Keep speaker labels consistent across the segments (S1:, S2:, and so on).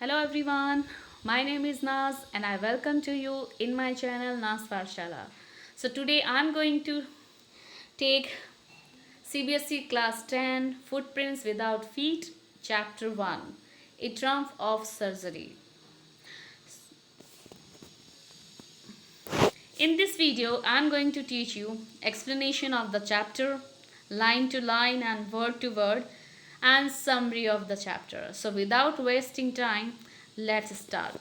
S1: Hello everyone, my name is Naz and I welcome to you in my channel Naz Parshala. So today I'm going to take CBSE class 10 Footprints Without Feet chapter 1 A Triumph of Surgery. In this video I'm going to teach you explanation of the chapter, line to line and word to word, and summary of the chapter. So without wasting time, let's start.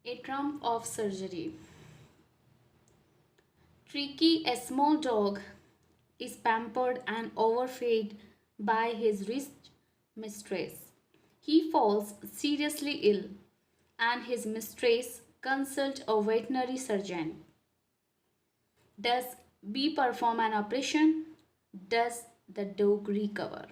S1: A Triumph of Surgery. Tricky, a small dog, is pampered and overfed by his rich mistress. He falls seriously ill, and his mistress consults a veterinary surgeon. Does B perform an operation? Does the dog recover?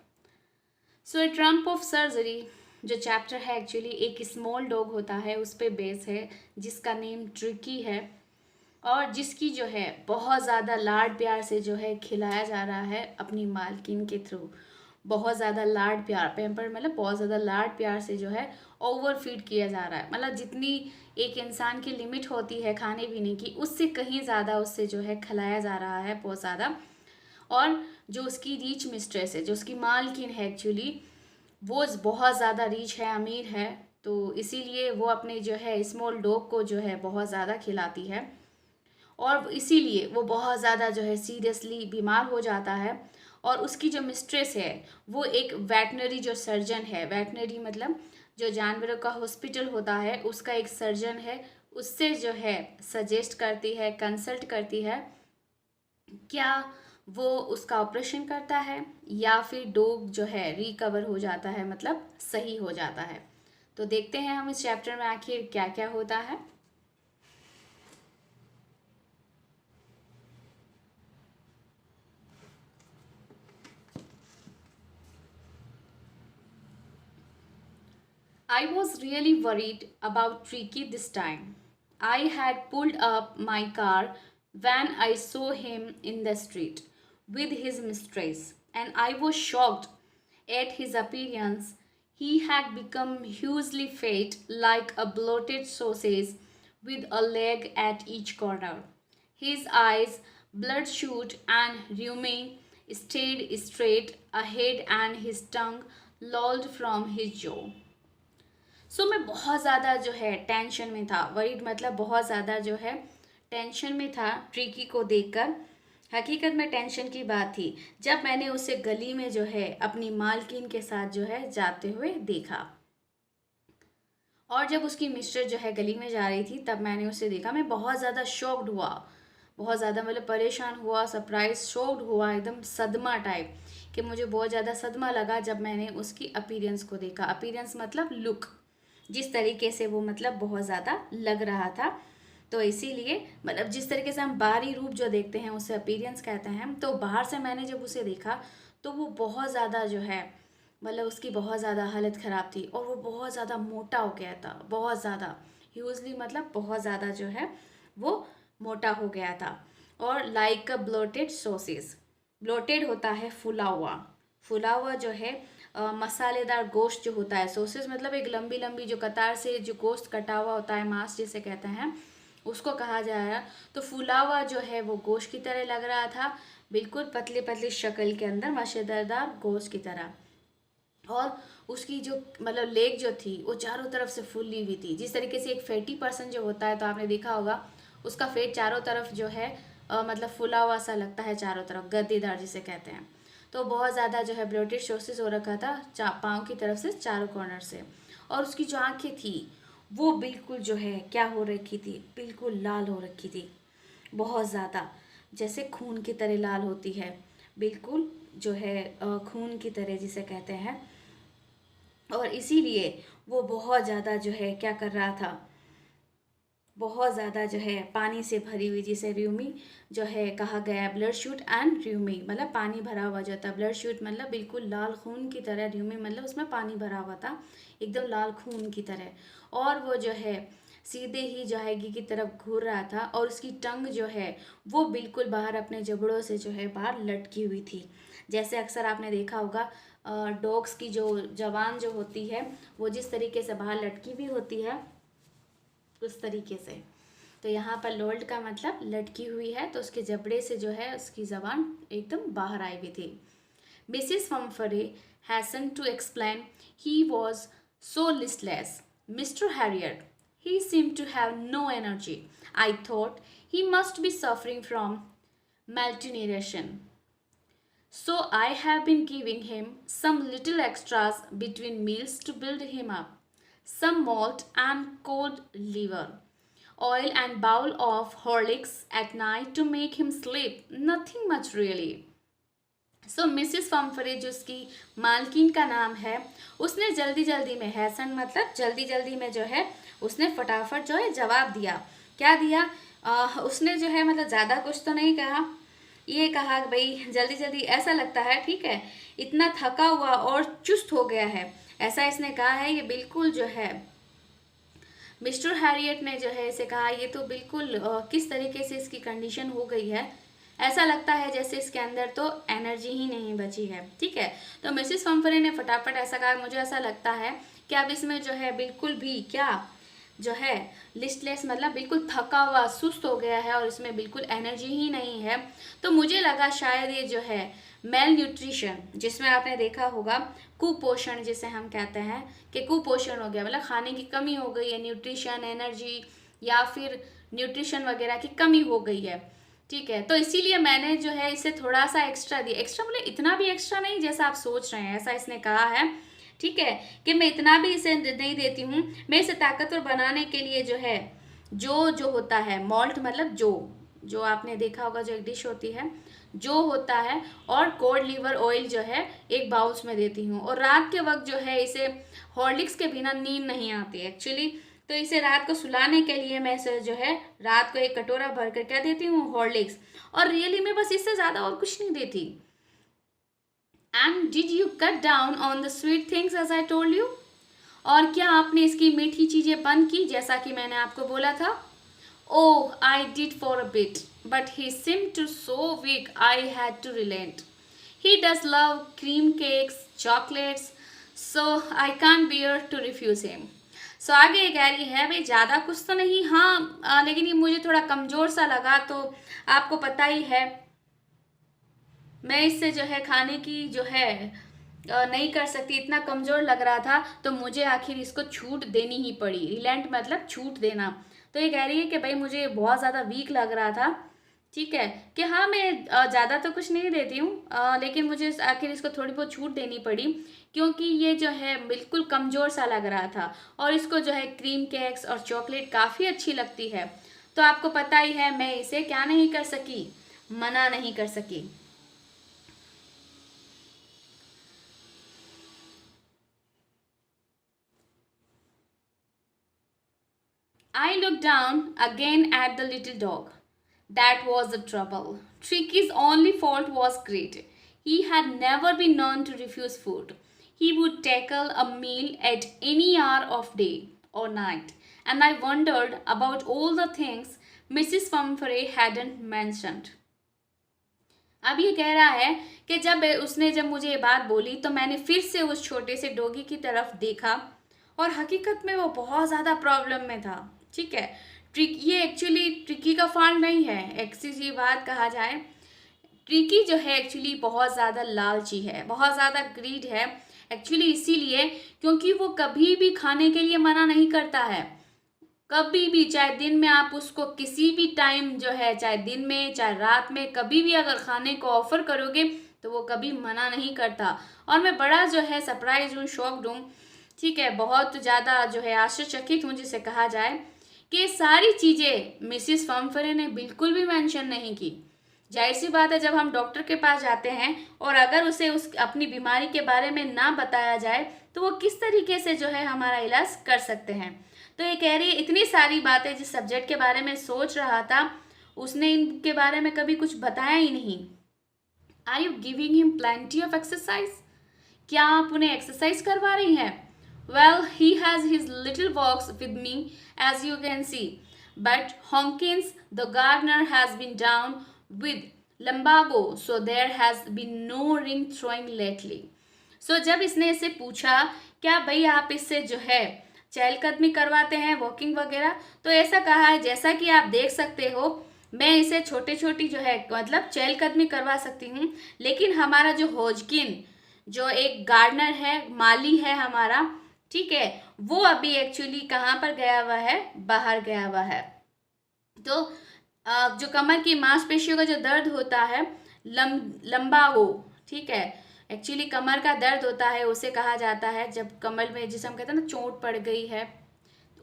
S1: So A Trump of surgery जो chapter है actually एक small dog होता है उस पर base है जिसका name tricky है और जिसकी जो है बहुत ज़्यादा लाड प्यार से जो है खिलाया जा रहा है अपनी मालकिन के थ्रू। बहुत ज़्यादा लाड प्यार पैम्पर मतलब बहुत ज़्यादा लाड प्यार से जो है ओवर फीड किया जा रहा है। मतलब जितनी एक इंसान की लिमिट होती है खाने पीने की उससे कहीं ज़्यादा उससे जो है खिलाया जा रहा है बहुत ज़्यादा। और जो उसकी रीच मिस्ट्रेस है जो उसकी मालकिन है एक्चुअली वो बहुत ज़्यादा रीच है, अमीर है, तो इसीलिए वो अपने जो है स्मॉल डॉग को जो है बहुत ज़्यादा खिलाती है और इसीलिए वो बहुत ज़्यादा जो है सीरियसली बीमार हो जाता है। और उसकी जो मिस्ट्रेस है वो एक वेटनरी जो सर्जन है, वेटनरी मतलब जो जानवरों का हॉस्पिटल होता है उसका एक सर्जन है, उससे जो है सजेस्ट करती है, कंसल्ट करती है क्या वो उसका ऑपरेशन करता है या फिर डॉग जो है रिकवर हो जाता है मतलब सही हो जाता है। तो देखते हैं हम इस चैप्टर में आखिर क्या क्या होता है। I was really worried about Tricky this time. I had pulled up my car when I saw him in the street with his mistress, and I was shocked at his appearance. He had become hugely fat, like a bloated sausage with a leg at each corner. His eyes, bloodshot and rheumy, stared straight ahead, and his tongue lolled from his jaw. मैं बहुत ज़्यादा जो है tension में था, worried मतलब बहुत ज़्यादा जो है टेंशन में था ट्रिकी को देखकर। हकीकत में टेंशन की बात थी जब मैंने उसे गली में जो है अपनी मालकिन के साथ जो है जाते हुए देखा। और जब उसकी मिस्टर जो है गली में जा रही थी तब मैंने उसे देखा। मैं बहुत ज़्यादा शॉक्ड हुआ, बहुत ज़्यादा मतलब परेशान हुआ, सरप्राइज शॉक्ड हुआ, एकदम सदमा टाइप कि मुझे बहुत ज़्यादा सदमा लगा जब मैंने उसकी अपीयरेंस को देखा। अपीयरेंस मतलब लुक, जिस तरीके से वो मतलब बहुत ज़्यादा लग रहा था। तो इसीलिए मतलब जिस तरीके से हम बाहरी रूप जो देखते हैं उसे अपीयरेंस कहते हैं। तो बाहर से मैंने जब उसे देखा तो वो बहुत ज़्यादा जो है मतलब उसकी बहुत ज़्यादा हालत ख़राब थी और वो बहुत ज़्यादा मोटा हो गया था, बहुत ज़्यादा ह्यूजली मतलब बहुत ज़्यादा जो है वो मोटा हो गया था। और लाइक अ ब्लोटेड सॉसेज, ब्लोटेड होता है फुला हुआ, फुला हुआ जो है मसालेदार गोश्त जो होता है। सॉसेज मतलब एक लंबी लंबी जो कतार से जो गोश्त कटा हुआ होता है, मांस जिसे कहते हैं उसको कहा जाएगा। तो फुला हुआ जो है वो गोश्त की तरह लग रहा था, बिल्कुल पतली पतली शक्ल के अंदर मशेदार गोश्त की तरह। और उसकी जो मतलब लेग जो थी वो चारों तरफ से फुली हुई थी, जिस तरीके से एक फैटी पर्सन जो होता है तो आपने देखा होगा उसका फेट चारों तरफ जो है मतलब फुला हुआ सा लगता है चारों तरफ, गद्देदार जिसे कहते हैं। तो बहुत ज़्यादा जो है ब्लोटेड सोसिस हो रखा था पाँव की तरफ से चारों कॉर्नर से। और उसकी जो आँखें थी वो बिल्कुल जो है क्या हो रखी थी, बिल्कुल लाल हो रखी थी, बहुत ज़्यादा जैसे खून की तरह लाल होती है, बिल्कुल जो है खून की तरह जिसे कहते हैं। और इसीलिए वो बहुत ज़्यादा जो है क्या कर रहा था, बहुत ज़्यादा जो है पानी से भरी हुई, जिसे र्यूमी जो है कहा गया है। ब्लड शूट एंड र्यूमी मतलब पानी भरा हुआ जो था, ब्लड शूट मतलब बिल्कुल लाल खून की तरह, र्यूमी मतलब उसमें पानी भरा हुआ था एकदम लाल खून की तरह। और वो जो है सीधे ही जाएगी की तरफ घूर रहा था और उसकी टंग जो है वो बिल्कुल बाहर अपने जबड़ों से जो है बाहर लटकी हुई थी। जैसे अक्सर आपने देखा होगा डॉग्स की जो जबान जो होती है वो जिस तरीके से बाहर लटकी हुई होती है उस तरीके से। तो यहाँ पर लोल्ड का मतलब लटकी हुई है, तो उसके जबड़े से जो है उसकी जबान एकदम बाहर आई हुई थी। Mrs Humphrey hastened to explain he was so listless. Mr. Harriet, he seemed to have no energy. I thought he must be suffering from malnutrition. So I have been giving him some little extras between meals to build him up. Some malt and cold liver, oil and bowl of Horlicks at night to make him sleep. Nothing much really. So Mrs फम्फरे जो उसकी मालकिन का नाम है, उसने जल्दी जल्दी में, हैसन मतलब जल्दी जल्दी में जो है उसने फटाफट जो है जवाब दिया। क्या दिया? उसने जो है मतलब ज़्यादा कुछ तो नहीं कहा, ये कहा भाई जल्दी जल्दी ऐसा लगता है, ठीक है, इतना थका हुआ और चुस्त हो गया है, ऐसा इसने कहा है। ये बिल्कुल जो है मिस्टर हैरियट ने जो है इसे कहा, ये तो बिल्कुल किस तरीके से इसकी कंडीशन हो गई है, ऐसा लगता है जैसे इसके अंदर तो एनर्जी ही नहीं बची है, ठीक है। तो मिसिस फम्फरे ने फटाफट ऐसा कहा, मुझे ऐसा लगता है कि अब इसमें जो है बिल्कुल भी क्या जो है लिस्टलेस मतलब बिल्कुल थका हुआ सुस्त हो गया है और इसमें बिल्कुल एनर्जी ही नहीं है। तो मुझे लगा शायद ये जो है मेल न्यूट्रिशन, जिसमें आपने देखा होगा कुपोषण जिसे हम कहते हैं कि कुपोषण हो गया, मतलब खाने की कमी हो गई है, न्यूट्रिशन एनर्जी या फिर न्यूट्रिशन वगैरह की कमी हो गई है, ठीक है। तो इसीलिए मैंने जो है इसे थोड़ा सा एक्स्ट्रा दिया। एक्स्ट्रा बोले इतना भी एक्स्ट्रा नहीं जैसा आप सोच रहे हैं, ऐसा इसने कहा है, ठीक है, कि मैं इतना भी इसे नहीं देती हूँ, मैं इसे ताकतवर बनाने के लिए जो है जो होता है मॉल्ट मतलब जो आपने देखा होगा जो एक डिश होती है जो होता है, और कोल्ड लीवर ऑयल जो है एक बाउल्स में देती हूँ। और रात के वक्त जो है इसे हॉर्लिक्स के बिना नींद नहीं आती एक्चुअली, तो इसे रात को सुलाने के लिए मैं इसे जो है रात को एक कटोरा भर कर क्या देती हूँ, हॉर्लिक्स। और रियली में बस इससे ज़्यादा और कुछ नहीं देती। And did you cut down on the sweet things as I told you? और क्या आपने इसकी मीठी चीज़ें बंद की जैसा कि मैंने आपको बोला था? Oh I did for a bit but he seemed to so weak I had to relent. He does love cream cakes, chocolates, so I can't bear to refuse him. सो आगे ये कह रही है भाई ज़्यादा कुछ तो नहीं, हाँ लेकिन ये मुझे थोड़ा कमज़ोर सा लगा, तो आपको पता ही है मैं इससे जो है खाने की जो है नहीं कर सकती, इतना कमज़ोर लग रहा था, तो मुझे आखिर इसको छूट देनी ही पड़ी। रिलेंट मतलब छूट देना। तो ये कह रही है कि भाई मुझे बहुत ज़्यादा वीक लग रहा था, ठीक है, कि हाँ मैं ज़्यादा तो कुछ नहीं देती हूँ, लेकिन मुझे आखिर इसको थोड़ी बहुत छूट देनी पड़ी क्योंकि ये जो है बिल्कुल कमज़ोर सा लग रहा था और इसको जो है क्रीम केक्स और चॉकलेट काफ़ी अच्छी लगती है। तो आपको पता ही है मैं इसे क्या नहीं कर सकी, मना नहीं कर सकी। I looked down again at the little dog. That was the trouble. Tricky's only fault was greed. He had never been known to refuse food. He would tackle a meal at any hour of day or night, and I wondered about all the things Mrs. Pumphrey hadn't mentioned. अब ये कह रहा है कि जब मुझे ये बात बोली तो मैंने फिर से उस छोटे से डॉगी की तरफ देखा और हकीकत में वो बहुत ज़्यादा प्रॉब्लम में था, ठीक है। ये एक्चुअली ट्रिकी का फॉल्ट नहीं है, एक्चुअली ये बात कहा जाए ट्रिकी जो है एक्चुअली बहुत ज़्यादा लालची है, बहुत ज़्यादा ग्रीड है एक्चुअली, इसीलिए क्योंकि वो कभी भी खाने के लिए मना नहीं करता है, कभी भी, चाहे दिन में आप उसको किसी भी टाइम जो है, चाहे दिन में चाहे रात में, कभी भी अगर खाने को ऑफर करोगे तो वो कभी मना नहीं करता। और मैं बड़ा जो है सरप्राइज हूँ, शॉक्ड हूँ, ठीक है, बहुत ज़्यादा जो है आश्चर्यचकित हूँ जिसे कहा जाए कि ये सारी चीज़ें मिसिस फम्फरे ने बिल्कुल भी मेंशन नहीं की। जाहिर सी बात है जब हम डॉक्टर के पास जाते हैं और अगर उसे उस अपनी बीमारी के बारे में ना बताया जाए तो वो किस तरीके से जो है हमारा इलाज कर सकते हैं। तो ये कह रही है इतनी सारी बातें जिस सब्जेक्ट के बारे में सोच रहा था उसने इनके बारे में कभी कुछ बताया ही नहीं। Are you giving him plenty of exercise? क्या आप उन्हें एक्सरसाइज करवा रही हैं? Well, he has his little box with me, as you can see. But Hawkins, the gardener, has been down with lumbago, so there has been no ring throwing lately. So जब इसने इससे पूछा क्या भाई आप इससे जो है चहलकदमी करवाते हैं, वॉकिंग वगैरह, तो ऐसा कहा है जैसा कि आप देख सकते हो मैं इसे छोटी छोटी जो है मतलब चहलकदमी करवा सकती हूँ, लेकिन हमारा जो हॉजकिन जो एक गार्डनर है, माली है हमारा, ठीक है, वो अभी एक्चुअली कहाँ पर गया हुआ है, बाहर गया हुआ है। तो जो कमर की मांसपेशियों का जो दर्द होता है लंबागो, ठीक है, एक्चुअली कमर का दर्द होता है उसे कहा जाता है जब कमर में जिसे हम कहते हैं ना चोट पड़ गई है,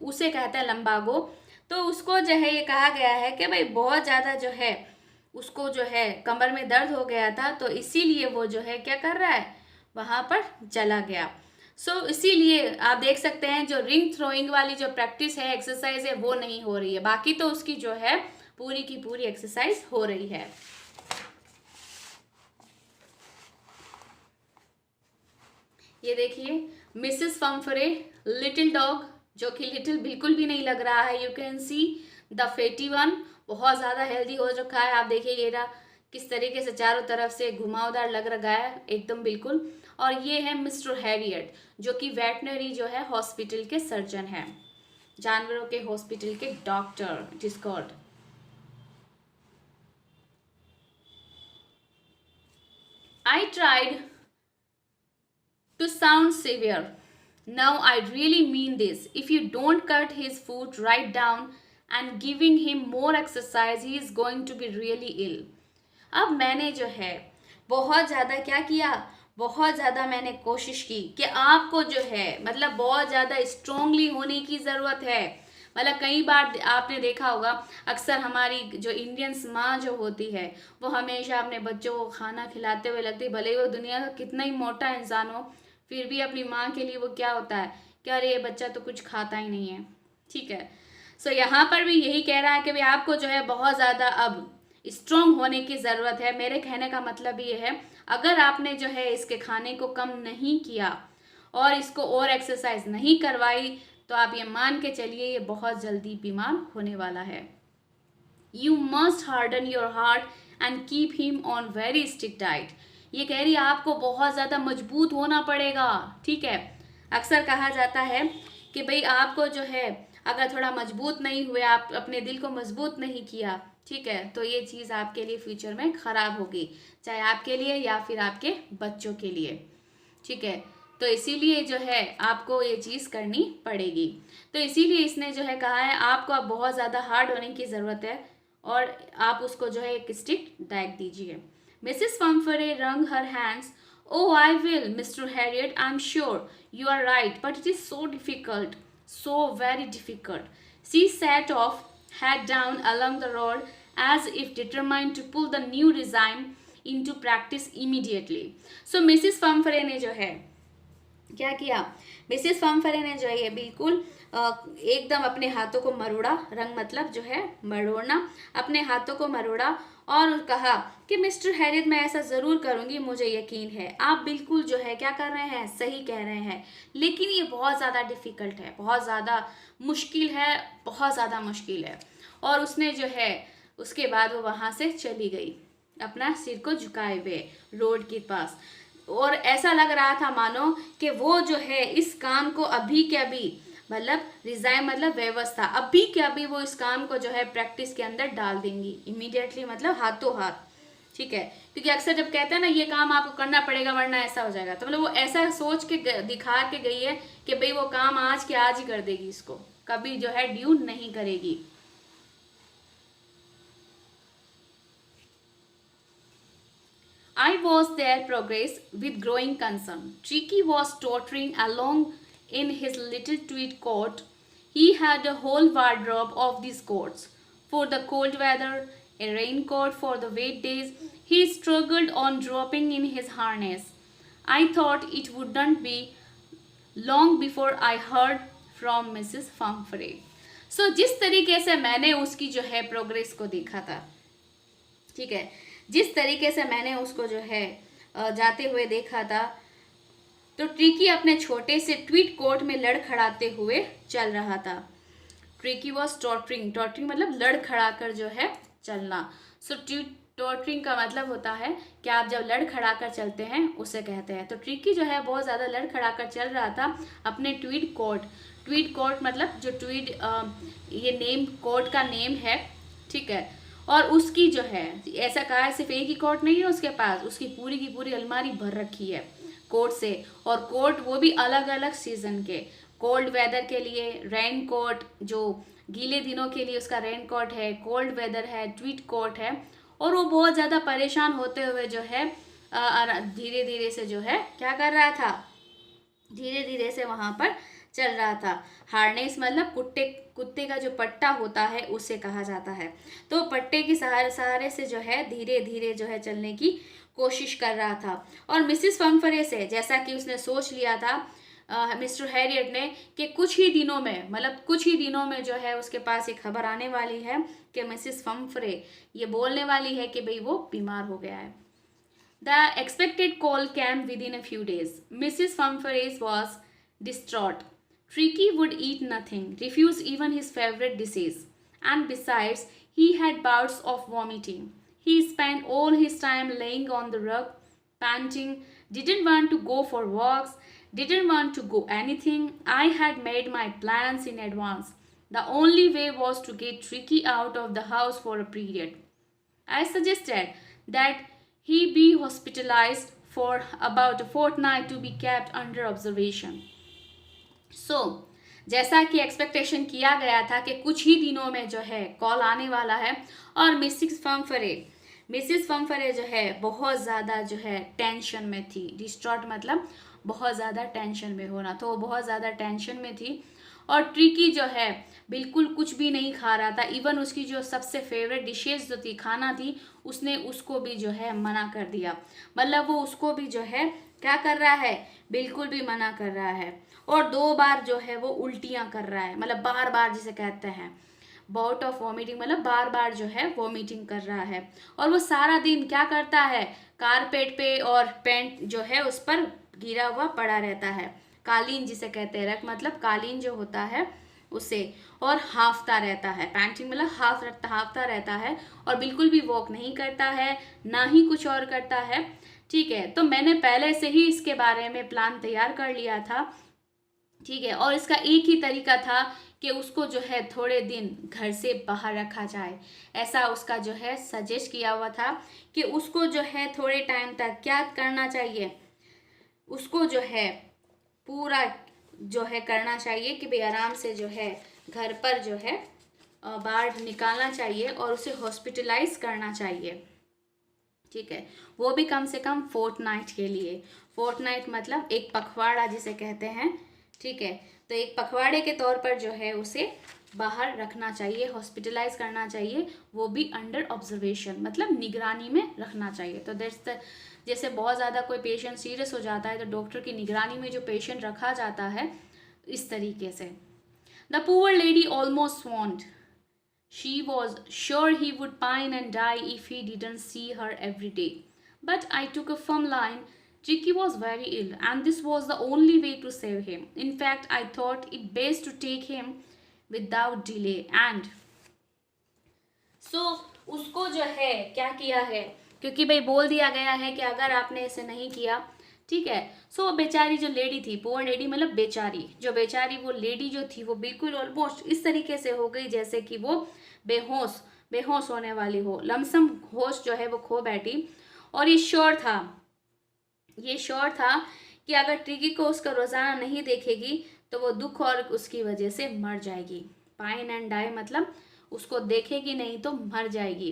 S1: उसे कहते हैं लंबागो। तो उसको जो है ये कहा गया है कि भाई बहुत ज़्यादा जो है उसको जो है कमर में दर्द हो गया था, तो इसीलिए वो जो है क्या कर रहा है, वहाँ पर चला गया। इसीलिए आप देख सकते हैं जो रिंग थ्रोइंग वाली जो प्रैक्टिस है, एक्सरसाइज है, वो नहीं हो रही है, बाकी तो उसकी जो है पूरी की पूरी एक्सरसाइज हो रही है। ये देखिए मिसेस फम्फरे लिटिल डॉग, जो कि लिटिल बिल्कुल भी नहीं लग रहा है। You can see the fatty one, बहुत ज़्यादा हेल्दी हो रखा है। आप देखिए ये रहा किस तरीके से चारों तरफ से घुमावदार लग रहा है एकदम बिल्कुल। और ये है मिस्टर हैरियट, जो कि वेटनरी जो है हॉस्पिटल के सर्जन है, जानवरों के हॉस्पिटल के doctor Discord. I tried to sound severe. Now I really mean this. If you don't cut his foot right down and giving him more exercise, he is going to be really ill. अब मैंने जो है बहुत ज़्यादा क्या किया, बहुत ज़्यादा मैंने कोशिश की कि आपको जो है मतलब बहुत ज़्यादा स्ट्रोंगली होने की ज़रूरत है। मतलब कई बार आपने देखा होगा अक्सर हमारी जो इंडियंस माँ जो होती है वो हमेशा अपने बच्चों को खाना खिलाते हुए लगती है, भले वो दुनिया का कितना ही मोटा इंसान हो फिर भी अपनी माँ के लिए वो क्या होता है कि अरे ये बच्चा तो कुछ खाता ही नहीं है, ठीक है। यहाँ पर भी यही कह रहा है कि भाई आपको जो है बहुत ज़्यादा अब स्ट्रोंग होने की ज़रूरत है। मेरे कहने का मतलब ये है अगर आपने जो है इसके खाने को कम नहीं किया और इसको और एक्सरसाइज नहीं करवाई तो आप ये मान के चलिए ये बहुत जल्दी बीमार होने वाला है। You must harden your heart and keep him on very strict diet. ये कह रही है आपको बहुत ज़्यादा मजबूत होना पड़ेगा, ठीक है। अक्सर कहा जाता है कि भाई आपको जो है अगर थोड़ा मजबूत नहीं हुए, आप अपने दिल को मजबूत नहीं किया, ठीक है, तो ये चीज़ आपके लिए फ्यूचर में ख़राब होगी, चाहे आपके लिए या फिर आपके बच्चों के लिए, ठीक है। तो इसीलिए जो है आपको ये चीज़ करनी पड़ेगी। तो इसीलिए इसने जो है कहा है आपको अब बहुत ज़्यादा हार्ड होने की ज़रूरत है और आप उसको जो है एक स्ट्रिक्ट डाइट दीजिए। मिसेस फम्फरे रंग her hands. Oh, I will, Mr. Harriet. I'm sure you are right, but it is so difficult, so very difficult. She sat off, head down along the road, as if determined to pull the new regime into practice immediately. So, Mrs. Fumfrey ने जो है क्या किया, Mrs फम्फरे ने जो है ये बिल्कुल एकदम अपने हाथों को मरोड़ा, रंग मतलब जो है मरोड़ना, अपने हाथों को मरोड़ा और कहा कि मिस्टर हैरियट मैं ऐसा ज़रूर करूँगी, मुझे यकीन है आप बिल्कुल जो है क्या कर रहे हैं, सही कह रहे हैं, लेकिन ये बहुत ज़्यादा डिफ़िकल्ट है, बहुत ज़्यादा मुश्किल है, बहुत ज़्यादा मुश्किल है। और उसने जो है उसके बाद वो वहाँ से चली गई अपना सिर को झुकाए हुए रोड के पास, और ऐसा लग रहा था मानो कि वो जो है इस काम को अभी के अभी मतलब रिजाइन मतलब व्यवस्था अभी के अभी वो इस काम को जो है प्रैक्टिस के अंदर डाल देंगी इमीडिएटली, मतलब हाथों हाथ, ठीक है। क्योंकि अक्सर जब कहते हैं ना ये काम आपको करना पड़ेगा वरना ऐसा हो जाएगा, तो मतलब वो ऐसा सोच के दिखा के गई है कि भाई वो काम आज के आज ही कर देगी, इसको कभी जो है ड्यू नहीं करेगी। I watched their progress with growing concern. Tricky was tottering along in his little tweed coat. He had a whole wardrobe of these coats. For the cold weather, a raincoat for the wet days, he struggled on dropping in his harness. I thought it wouldn't be long before I heard from Mrs. Fumfrey. So जिस तरीके से मैंने उसकी जो है progress को देखा था, ठीक है, जिस तरीके से मैंने उसको जो है जाते हुए देखा था, तो ट्रिकी अपने छोटे से ट्वीट कोट में लड़खड़ाते हुए चल रहा था। ट्रिकी वॉज टॉटरिंग, टॉटरिंग मतलब लड़खड़ा कर जो है चलना। सो टॉटरिंग का मतलब होता है कि आप जब लड़खड़ा कर चलते हैं उसे कहते हैं। तो ट्रिकी जो है बहुत ज़्यादा लड़खड़ा कर चल रहा था अपने ट्वीट कोट। ट्वीट कोट मतलब जो ट्वीट ये नेम कोट का नेम है, ठीक है। और उसकी जो है, ऐसा कहा है सिर्फ एक ही कोट नहीं है उसके पास, उसकी पूरी की पूरी अलमारी भर रखी है कोट से। और कोट वो भी अलग अलग सीजन के, कोल्ड वेदर के लिए रेन कोट, जो गीले दिनों के लिए उसका रेन कोट है, कोल्ड वेदर है, ट्वीट कोट है। और वो बहुत ज़्यादा परेशान होते हुए जो है धीरे धीरे से जो है क्या कर रहा था, धीरे धीरे से वहां पर चल रहा था। हार्नेस मतलब कुत्ते कुत्ते का जो पट्टा होता है उसे कहा जाता है। तो पट्टे के सहारे सहारे से जो है धीरे धीरे जो है चलने की कोशिश कर रहा था। और मिसिस फम्फरे से, जैसा कि उसने सोच लिया था मिस्टर हैरियट ने, कि कुछ ही दिनों में, मतलब कुछ ही दिनों में जो है उसके पास एक खबर आने वाली है कि मिसिस फम्फरे ये बोलने वाली है कि भाई वो बीमार हो गया है। The expected call came within a few days. Mrs. Humphreys was distraught. Tricky would eat nothing, refuse even his favorite dishes, and besides, he had bouts of vomiting. He spent all his time laying on the rug, panting, didn't want to go for walks, didn't want to go anything. I had made my plans in advance. The only way was to get Tricky out of the house for a period. I suggested that he be hospitalized for about a fortnight to be kept under observation. So, जैसा कि expectation किया गया था कि कुछ ही दिनों में जो है कॉल आने वाला है। और मिसिस फम्फरे जो है बहुत ज़्यादा जो है टेंशन में थी। डिस्ट्रॉट मतलब बहुत ज़्यादा टेंशन में होना, तो वो बहुत ज़्यादा टेंशन में थी। और ट्रिकी जो है बिल्कुल कुछ भी नहीं खा रहा था। इवन उसकी जो सबसे फेवरेट डिशेज जो थी, खाना थी, उसने उसको भी जो है मना कर दिया। मतलब वो उसको भी जो है क्या कर रहा है, बिल्कुल भी मना कर रहा है। और 2 बार जो है वो उल्टियां कर रहा है, मतलब बार बार जिसे कहते हैं बाउट ऑफ वॉमिटिंग, मतलब बार बार जो है वॉमिटिंग कर रहा है। और वो सारा दिन क्या करता है, कारपेट पे और पेंट जो है उस पर गिरा हुआ पड़ा रहता है। कालीन जिसे कहते हैं, रख मतलब कालीन जो होता है उसे। और हाफता रहता है, पैंटिंग मतलब हाफता रहता है। और बिल्कुल भी वॉक नहीं करता है, ना ही कुछ और करता है। ठीक है, तो मैंने पहले से ही इसके बारे में प्लान तैयार कर लिया था। ठीक है, और इसका एक ही तरीका था कि उसको जो है थोड़े दिन घर से बाहर रखा जाए। ऐसा उसका जो है सजेस्ट किया हुआ था कि उसको जो है थोड़े टाइम तक क्या करना चाहिए, उसको जो है पूरा जो है करना चाहिए कि भाई आराम से जो है घर पर जो है बाहर निकालना चाहिए और उसे हॉस्पिटलाइज करना चाहिए। ठीक है, वो भी कम से कम फोर्टनाइट के लिए। फोर्टनाइट मतलब एक पखवाड़ा जिसे कहते हैं। ठीक है, तो एक पखवाड़े के तौर पर जो है उसे बाहर रखना चाहिए, हॉस्पिटलाइज करना चाहिए, वो भी अंडर ऑब्जर्वेशन मतलब निगरानी में रखना चाहिए। तो दैट्स द, जैसे बहुत ज़्यादा कोई पेशेंट सीरियस हो जाता है तो डॉक्टर की निगरानी में जो पेशेंट रखा जाता है, इस तरीके से। The poor lady almost swooned. She was sure he would pine and die if he didn't see her every day. But I took a firm line. Tricky was very ill, and this was the only way to save him. In fact, I thought it best to take him without delay. And so, उसको जो है क्या किया है, क्योंकि भाई बोल दिया गया है कि अगर आपने ऐसे नहीं किया, ठीक है। सो बेचारी जो लेडी थी, पुअर लेडी मतलब बेचारी, जो बेचारी वो लेडी जो थी वो बिल्कुल ऑलमोस्ट इस तरीके से हो गई जैसे कि वो बेहोश बेहोश होने वाली हो, लमसम होश जो है वो खो बैठी। और ये श्योर था कि अगर ट्रिकी को उसका रोजाना नहीं देखेगी तो वो दुख और उसकी वजह से मर जाएगी। पाइन एंड डाई मतलब उसको देखेगी नहीं तो मर जाएगी,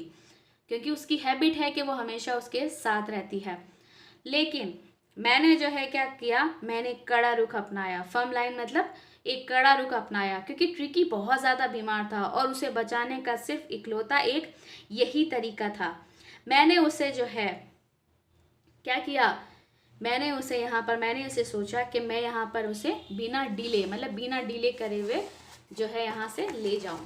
S1: क्योंकि उसकी हैबिट है कि वो हमेशा उसके साथ रहती है। लेकिन मैंने जो है क्या किया, मैंने कड़ा रुख अपनाया। फर्म लाइन मतलब एक कड़ा रुख अपनाया, क्योंकि ट्रिकी बहुत ज़्यादा बीमार था और उसे बचाने का सिर्फ इकलौता एक यही तरीका था। मैंने उसे जो है क्या किया, मैंने उसे सोचा कि मैं यहाँ पर उसे बिना डिले करे हुए जो है यहाँ से ले जाऊं।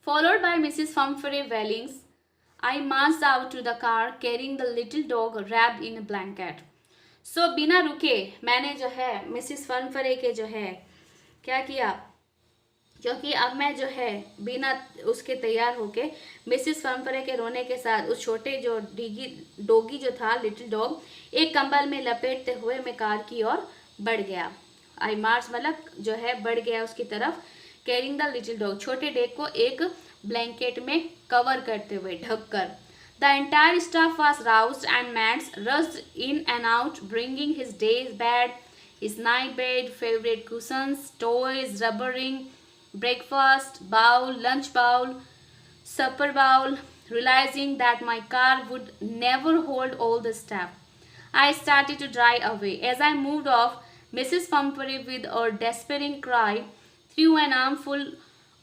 S1: Followed by Mrs. Humphrey Wellings, I marched out to the car carrying the little dog wrapped in a blanket. So बिना रुके मैंने जो है मिसिस फनफरे के जो है क्या किया, क्योंकि अब मैं जो है बिना उसके तैयार होके मिसिस फनफरे के रोने के साथ उस छोटे जो डोगी जो था लिटिल डॉग, एक कंबल में लपेटते हुए मैं कार की ओर बढ़ गया। आई मार्च मतलब जो है बढ़ गया उसकी तरफ, कैरिंग द लिटिल डॉग, छोटे डेग को एक ब्लैंकेट में कवर करते हुए, ढक कर। The entire staff was roused and Mads rushed in and out, bringing his day's bed, his night bed, favorite cushions, toys, rubber ring, breakfast bowl, lunch bowl, supper bowl, realizing that my car would never hold all the stuff. I started to drive away. As I moved off, Mrs. Pumphrey, with a despairing cry, threw an armful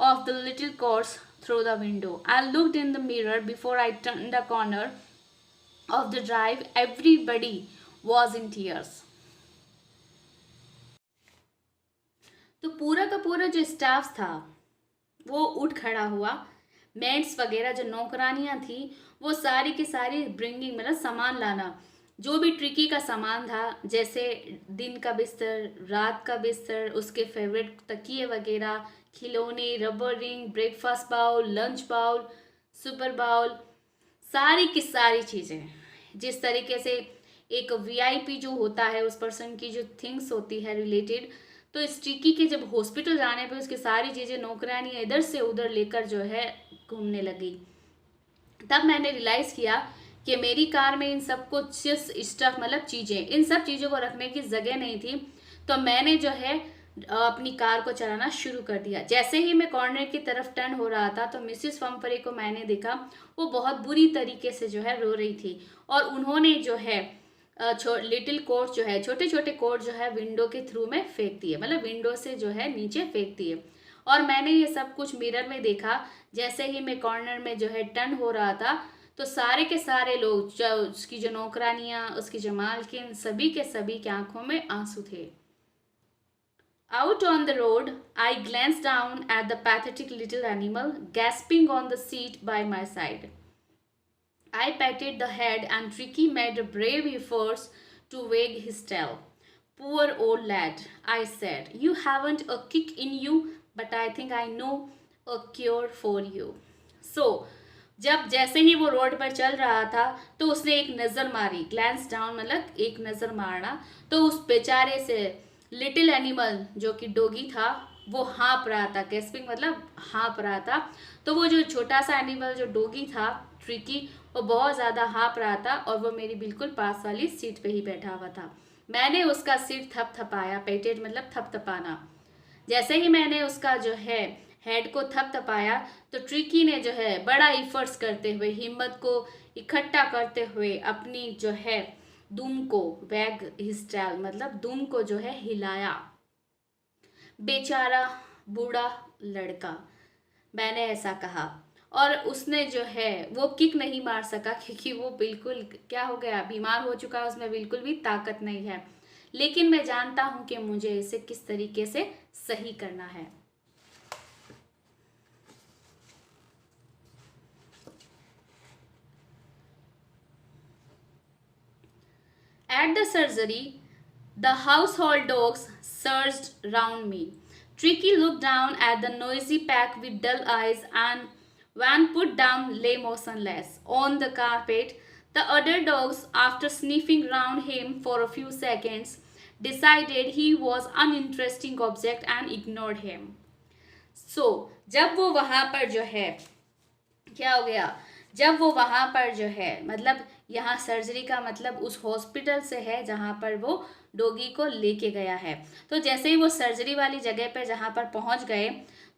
S1: of the little coats through the window. I looked in the mirror before I turned the corner of the drive. Everybody was in tears. तो पूरा का पूरा जो staff था वो उठ खड़ा हुआ। मेड्स वगैरह जो नौकरानियां थी वो सारी की सारी ब्रिंगिंग मतलब सामान लाना, जो भी ट्रिकी का सामान था, जैसे दिन का बिस्तर, रात का बिस्तर, उसके फेवरेट तकिए वगैरह, खिलौने, rubber ring, breakfast bowl, lunch bowl, super bowl, सारी की सारी चीज़ें। जिस तरीके से एक वीआईपी जो होता है उस पर्सन की जो थिंग्स होती है रिलेटेड, तो इस ट्रिकी के जब हॉस्पिटल जाने पे उसकी सारी चीज़ें नौकरानियाँ इधर से उधर लेकर जो है घूमने लगी। तब मैंने रियलाइज़ किया कि मेरी कार में इन सब कुछ स्टफ मतलब चीज़ें, इन सब चीज़ों को रखने की जगह नहीं थी। तो मैंने जो है अपनी कार को चलाना शुरू कर दिया। जैसे ही मैं कॉर्नर की तरफ टर्न हो रहा था तो मिसिस फम्परे को मैंने देखा, वो बहुत बुरी तरीके से जो है रो रही थी और उन्होंने जो है लिटिल कोट जो है, छोटे छोटे कोट जो है विंडो के थ्रू में फेंक दिए, मतलब विंडो से जो है नीचे फेंक दिए। और मैंने ये सब कुछ मिरर में देखा। जैसे ही मैं कॉर्नर में जो है टर्न हो रहा था तो सारे के सारे लोग, जो उसकी जो नौकरानियाँ, उसकी जो मालकिन, सभी के सभी की आंखों में आंसू थे। Out on the road, I glanced down at the pathetic little animal gasping on the seat by my side. I patted the head and Tricky made a brave effort to wag his tail. Poor old lad, I said. You haven't a kick in you, but I think I know a cure for you. So, जब जैसे ही वो road पर चल रहा था तो उसने एक नज़र मारी, ग्लैंस डाउन मतलब एक नज़र मारना, तो उस बेचारे से लिटिल एनिमल जो कि डोगी था वो हाँप रहा था, गैस्पिंग मतलब हाँप रहा था। तो वो जो छोटा सा एनिमल जो डोगी था ट्रिकी, वो बहुत ज़्यादा हाँप रहा था और वो मेरी बिल्कुल पास वाली सीट पे ही बैठा हुआ था। मैंने उसका सिर थपथपाया, पेटेड मतलब थपथपाना। जैसे ही मैंने उसका जो है हेड को थपथपाया तो ट्रिकी ने जो है बड़ा इफर्ट्स करते हुए, हिम्मत को इकट्ठा करते हुए अपनी जो है दुम को, वैग हिज टेल मतलब दुम को जो है हिलाया। बेचारा बूढ़ा लड़का, मैंने ऐसा कहा। और उसने जो है वो किक नहीं मार सका क्योंकि वो बिल्कुल क्या हो गया, बीमार हो चुका है, उसमें बिल्कुल भी ताकत नहीं है। लेकिन मैं जानता हूँ कि मुझे इसे किस तरीके से सही करना है। At the surgery, the household dogs surged round me. Tricky looked down at the noisy pack with dull eyes, and Van put down lay motionless on the carpet. The other dogs, after sniffing round him for a few seconds, decided he was uninteresting object and ignored him. So, जब वो वहाँ पर जो है क्या हो गया, जब वो वहाँ पर जो है मतलब यहाँ सर्जरी का मतलब उस हॉस्पिटल से है जहाँ पर वो डॉगी को लेके गया है। तो जैसे ही वो सर्जरी वाली जगह पर जहाँ पर पहुँच गए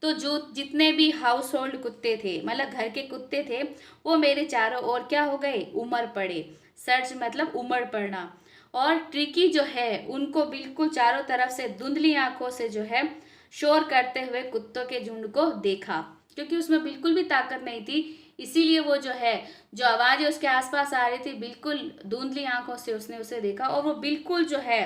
S1: तो जो जितने भी हाउस होल्ड कुत्ते थे मतलब घर के कुत्ते थे वो मेरे चारों ओर क्या हो गए, उमड़ पड़े। सर्ज मतलब उमड़ पड़ना। और ट्रिकी जो है उनको बिल्कुल चारों तरफ से धुंधली आंखों से जो है शोर करते हुए कुत्तों के झुंड को देखा, क्योंकि उसमें बिल्कुल भी ताकत नहीं थी। इसीलिए वो जो है जो आवाज़ें उसके आसपास आ रही थी बिल्कुल धुंधली आंखों से उसने उसे देखा और वो बिल्कुल जो है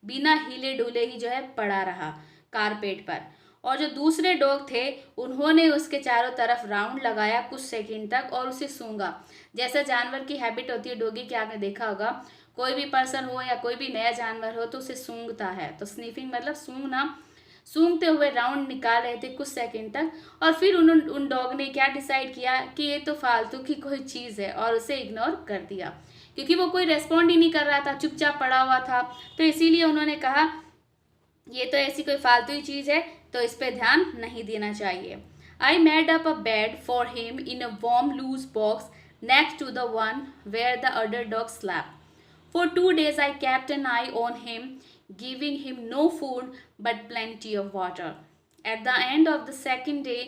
S1: बिना हिले डुले ही जो है पड़ा रहा कारपेट पर। और जो दूसरे डॉग थे उन्होंने उसके चारों तरफ राउंड लगाया कुछ सेकंड तक और उसे सूंघा। जैसे जानवर की हैबिट होती है डॉगी की, आपने देखा होगा, कोई भी पर्सन हो या कोई भी नया जानवर हो तो उसे सूंघता है। तो स्निफिंग मतलब सूंघना। सूंघते हुए राउंड निकाल रहे थे कुछ सेकंड तक, और फिर उन डॉग ने क्या डिसाइड किया कि ये तो फालतू की कोई चीज़ है और उसे इग्नोर कर दिया, क्योंकि वो कोई रेस्पॉन्ड ही नहीं कर रहा था, चुपचाप पड़ा हुआ था। तो इसीलिए उन्होंने कहा ये तो ऐसी कोई फालतू ही चीज़ है, तो इस पर ध्यान नहीं देना चाहिए। I made up a bed for him in a warm loose box next to the one where the other dog slept. For 2 days, I kept an eye on him, giving him no food but plenty of water. At the end of the second day,